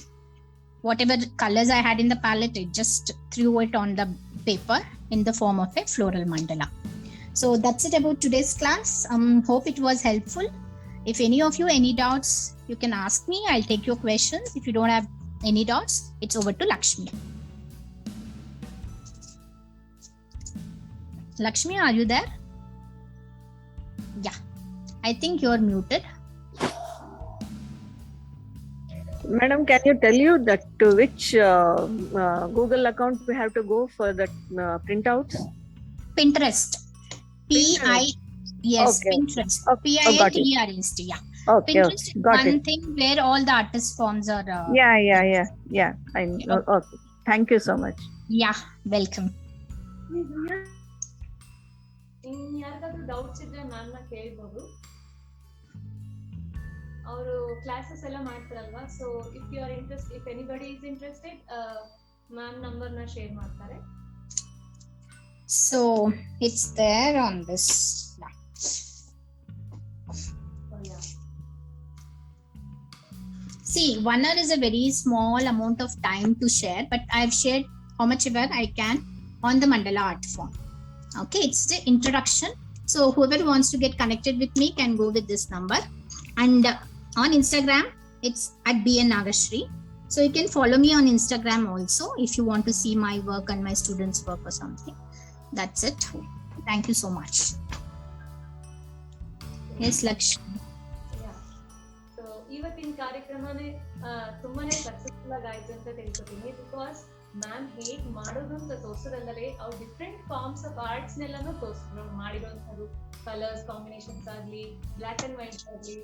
Whatever colors I had in the palette, I just threw it on the paper in the form of a floral mandala. So that's it about today's class. Hope it was helpful. If any of you any doubts, you can ask me. I'll take your questions. If you don't have Any doubts? It's over to Lakshmi. Lakshmi, are you there? Yeah, I think you're muted. Madam, can you tell you that to which Google account we have to go for the printouts? Pinterest. Yes, Okay. Pinterest. Okay. Oh, got it. Pinterest. Yeah. Okay, Pinterest okay. is Got one it. thing where all the artist forms are. Yeah. I know. Okay. Thank you so much. Yeah, welcome. ಯಾರಿಗಾದ್ರೂ doubts ಇದ್ರೆ ma'am ನ ಕೇಳ್ಬೋದು. ಅವರು classes ಎಲ್ಲ ಮಾಡ್ತಾರಲ್ವಾ, so if you are interest, if anybody is interested, ma'am number ನ share ಮಾಡ್ತಾರೆ. So it's there on this. See, 1 hour is a very small amount of time to share, but I've shared how much ever I can on the mandala art form. Okay, it's the introduction. So whoever wants to get connected with me can go with this number. And on Instagram, it's at BN Nagashri. So you can follow me on Instagram also if you want to see my work and my students' work or something. That's it. Thank you so much. Yes, Lakshmi. So ಇವತ್ತಿನ ಕಾರ್ಯಕ್ರಮನೇ ತುಂಬಾನೇ successful ಆಗಿ ಆಯ್ತು ಅಂತ ತಿಳ್ಕೊತೀನಿ. Because ma'am ಹೇಗ್ ಮಾಡೋದು ಅಂತ ತೋರ್ಸೋದಲ್ಲದೆ ಅವ್ರು different forms of arts ನೆಲ್ಲಾನು ತೋರಿಸಿದ್ರು. ಮಾಡಿರೋಂಥದ್ದು ಕಲರ್ಸ್ ಕಾಂಬಿನೇಷನ್ಸ್ ಆಗ್ಲಿ, ಬ್ಲಾಕ್ ಅಂಡ್ ವೈಟ್ ಆಗ್ಲಿ,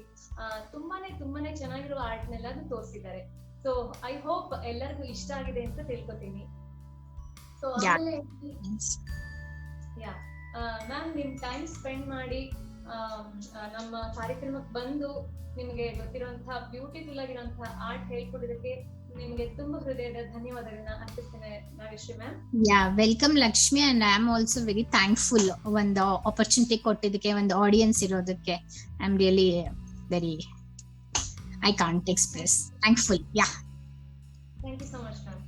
ತುಂಬಾನೇ ಚೆನ್ನಾಗಿರೋ ಆರ್ಟ್ ನೆಲ್ಲಾನು ತೋರಿಸಿದ್ದಾರೆ. ಸೊ ಐ ಹೋಪ್ ಎಲ್ಲರಿಗೂ ಇಷ್ಟ ಆಗಿದೆ ಅಂತ ತಿಳ್ಕೊತೀನಿ. ಸೊ ಆಮೇಲೆ ಮ್ಯಾಮ್ ನಿಮ್ ಟೈಮ್ ಸ್ಪೆಂಡ್ ಮಾಡಿ ನಮ್ಮ ಕಾರ್ಯಕ್ರಮಕ್ಕೆ ಬಂದು ನಿಮ್ಗೆ ಗೊತ್ತಿರುವಂತಹ ಬ್ಯೂಟಿಫುಲ್ ಆಗಿರುವಂತಹ ಆರ್ಟ್ ಹೇಳ್ಕೊಡೋದಕ್ಕೆ ನಿಮ್ಗೆ ತುಂಬಾ ಹೃದಯದ ಧನ್ಯವಾದಗಳನ್ನ ಅರ್ಪಿಸ್ತೇನೆ Nagashri ma'am. Yeah, welcome Lakshmi, and I am also very thankful ಒಂದು opportunity ಕೊಟ್ಟಿದ್ದಕ್ಕೆ, ಒಂದು audience ಇರೋದಕ್ಕೆ. I am really very, I can't express. Thankful. Yeah. Thank you so much ma'am.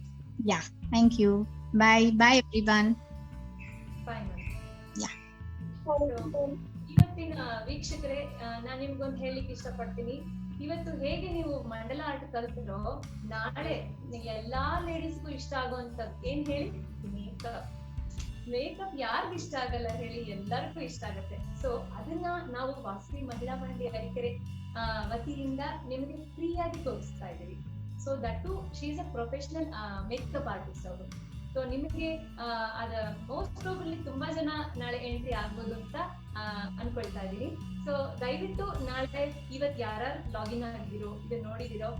Yeah, thank you. Bye everyone. Bye ma'am. Yeah. ಇವತ್ತಿನ ವೀಕ್ಷಕರೇ, ನಾನ್ ನಿಮ್ಗೊಂದು ಹೇಳಿಕ್ಕೆ ಇಷ್ಟಪಡ್ತೀನಿ. ಇವತ್ತು ಹೇಗೆ ನೀವು ಮಂಡಲ ಆರ್ಟ್ ಕಲ್ತಿರೋ, ನಾಳೆ ಎಲ್ಲಾ ಲೇಡೀಸ್ಗೂ ಇಷ್ಟ ಆಗುವಂತದ್ದು ಏನ್ ಹೇಳಿ, ಮೇಕಪ್ ಯಾರಿಗೂ ಇಷ್ಟ ಆಗಲ್ಲ ಹೇಳಿ, ಎಲ್ಲರಿಗೂ ಇಷ್ಟ ಆಗುತ್ತೆ. ಸೊ ಅದನ್ನ ನಾವು ವಾಸವಿ ಮಹಿಳಾ ಮಂಡಳಿ ಹರಿಕೆರೆ ವತಿಯಿಂದ ನಿಮಗೆ ಫ್ರೀ ಆಗಿ ತೋರಿಸ್ತಾ ಇದೀವಿ. So that to she is a professional makeup artist ಅವರು. ಸೊ ನಿಮಗೆ ಅದ ಮೋಸ್ಟ್ ಪ್ರಾಬಬ್ಲಿ ತುಂಬಾ ಜನ ನಾಳೆ ಎಂಟ್ರಿ ಆಗ್ಬೋದು ಅಂತ ಅನ್ಕೊಳ್ತಾ ಇದೀನಿ. ಸೊ ದಯವಿಟ್ಟು ನಾಳೆ ಇವತ್ತು ಯಾರು ಲಾಗಿನ್ ಆಗಿದಿರೋ, ಇದನ್ನ ನೋಡಿದಿರೋ,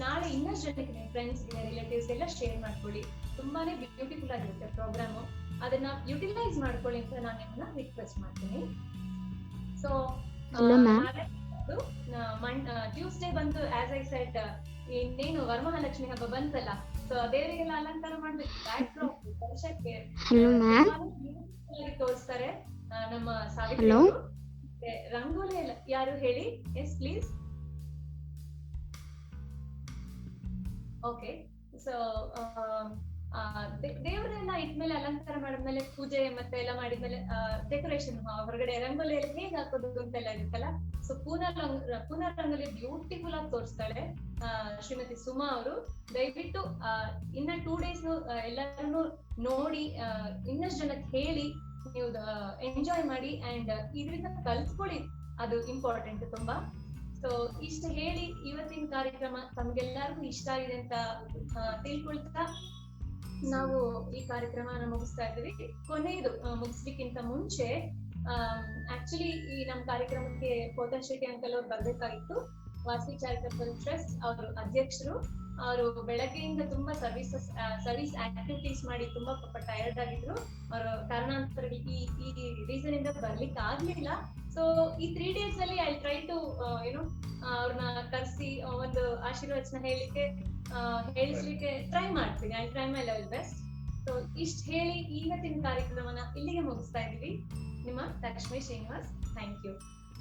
ನಾಳೆ ಇನ್ನಷ್ಟು ಜನಕ್ಕೆ ನಿಮ್ಮ ಫ್ರೆಂಡ್ಸ್ ರಿಲೇಟಿವ್ಸ್ ಎಲ್ಲ ಶೇರ್ ಮಾಡ್ಕೊಳ್ಳಿ. ತುಂಬಾನೇ ಬ್ಯೂಟಿಫುಲ್ ಆಗಿರುತ್ತೆ ಪ್ರೋಗ್ರಾಮು, ಅದನ್ನ ಯುಟಿಲೈಸ್ ಮಾಡ್ಕೊಳ್ಳಿ ಅಂತ ನಾನು ನಿಮ್ಮನ್ನ ರಿಕ್ವೆಸ್ಟ್ ಮಾಡ್ತೀನಿ. ಸೊ ಟ್ಯೂಸ್ಡೇ ಬಂದು ಆಸ್ ಐ ಸೆಡ್, ಇನ್ನೇನು ವರಮಹಾಲಕ್ಷ್ಮಿ ಹಬ್ಬ ಬಂತಲ್ಲ, ಸೊ ದೇವರಿಗೆಲ್ಲ ಅಲಂಕಾರ ಮಾಡ್ಬೇಕು. ವರ್ಷಕ್ಕೆ ತೋರಿಸ್ತಾರೆ ನಮ್ಮ ಸಾವಿತ್ರಿ. ರಂಗೋಲಿ ಎಲ್ಲ ಯಾರು ಹೇಳಿ? Yes please. ಓಕೆ, ಸೊ ದೇವರೆಲ್ಲ ಇಟ್ಮೇಲೆ ಅಲಂಕಾರ ಮಾಡಿದ್ಮೇಲೆ ಪೂಜೆ ಮತ್ತೆ ಎಲ್ಲ ಮಾಡಿದ್ಮೇಲೆ ಡೆಕೋರೇಷನ್ ಹೊರಗಡೆ ರಂಗೋಲಿ ಎಲ್ಲ ಹೇಗ್ ಹಾಕೋದು ಅಂತೆಲ್ಲ ಇರುತ್ತಲ್ಲ. ಸೊ ಪೂನರ್ ರಂಗೋಲಿ ಬ್ಯೂಟಿಫುಲ್ ಆಗಿ ತೋರಿಸ್ತಾಳೆ ಶ್ರೀಮತಿ ಸುಮಾ ಅವರು. ದಯವಿಟ್ಟು ಇನ್ನ 2 days ಎಲ್ಲರನ್ನು ನೋಡಿ ಇನ್ನಷ್ಟು ಜನಕ್ಕೆ ಹೇಳಿ ನೀವು ಎಂಜಾಯ್ ಮಾಡಿ ಅಂಡ್ ಇದರಿಂದ ಕಲ್ತ್ಕೊಳ್ಳಿ, ಅದು ಇಂಪಾರ್ಟೆಂಟ್ ತುಂಬಾ. ಸೊ ಇಷ್ಟ ಹೇಳಿ ಇವತ್ತಿನ ಕಾರ್ಯಕ್ರಮ ತಮ್ಗೆಲ್ಲರಿಗೂ ಇಷ್ಟ ಆಗಿದೆ ಅಂತ ತಿಳ್ಕೊಳ್ತಾ ನಾವು ಈ ಕಾರ್ಯಕ್ರಮನ ಮುಗಿಸ್ತಾ ಇದ್ದೀವಿ. ಕೊನೆಯದು ಮುಗಿಸ್ಲಿಕ್ಕಿಂತ ಮುಂಚೆ ಆಕ್ಚುಲಿ ಈ ನಮ್ಮ ಕಾರ್ಯಕ್ರಮಕ್ಕೆ ಪೋತನ್ ಶೆಟ್ಟಿ ಅಂಕಲ್ ಅವ್ರು ಬರ್ಬೇಕಾಗಿತ್ತು. ವಾಸವಿ ಚಾರಿಟಬಲ್ ಟ್ರಸ್ಟ್ ಅವರು ಅಧ್ಯಕ್ಷರು. ಅವರು ಬೆಳಗ್ಗೆಯಿಂದ ತುಂಬಾ ಸರ್ವಿಸ್ ಆಕ್ಟಿವಿಟೀಸ್ ಮಾಡಿ ತುಂಬಾ ಪಾಪ ಟಯರ್ಡ್ ಆಗಿದ್ರು. ಅವರು ಕಾರಣಾಂತರ ಈ ರೀಸನ್ ಇಂದ ಬರ್ಲಿಕ್ಕೆ ಆಗ್ಲಿಲ್ಲ. ಸೊ ಈ 3 days ಅಲ್ಲಿ ಐ ಟ್ರೈ ಟು ಅವ್ರನ್ನ ಕರ್ಸಿ ಒಂದು ಆಶೀರ್ವಚನ ಹೇಳಿಸ್ಲಿಕ್ಕೆ ಟ್ರೈ ಮಾಡ್ತೀನಿ. I try my level best. So ಇಷ್ಟ ಹೇಳಿ ಇವತ್ತಿನ ಕಾರ್ಯಕ್ರಮನ ಇಲ್ಲಿಗೆ ಮುಗಿಸ್ತಾ ಇದೀವಿ. ನಿಮ್ಮ ಲಕ್ಷ್ಮೀ ಶ್ರೀನಿವಾಸ್. Thank you.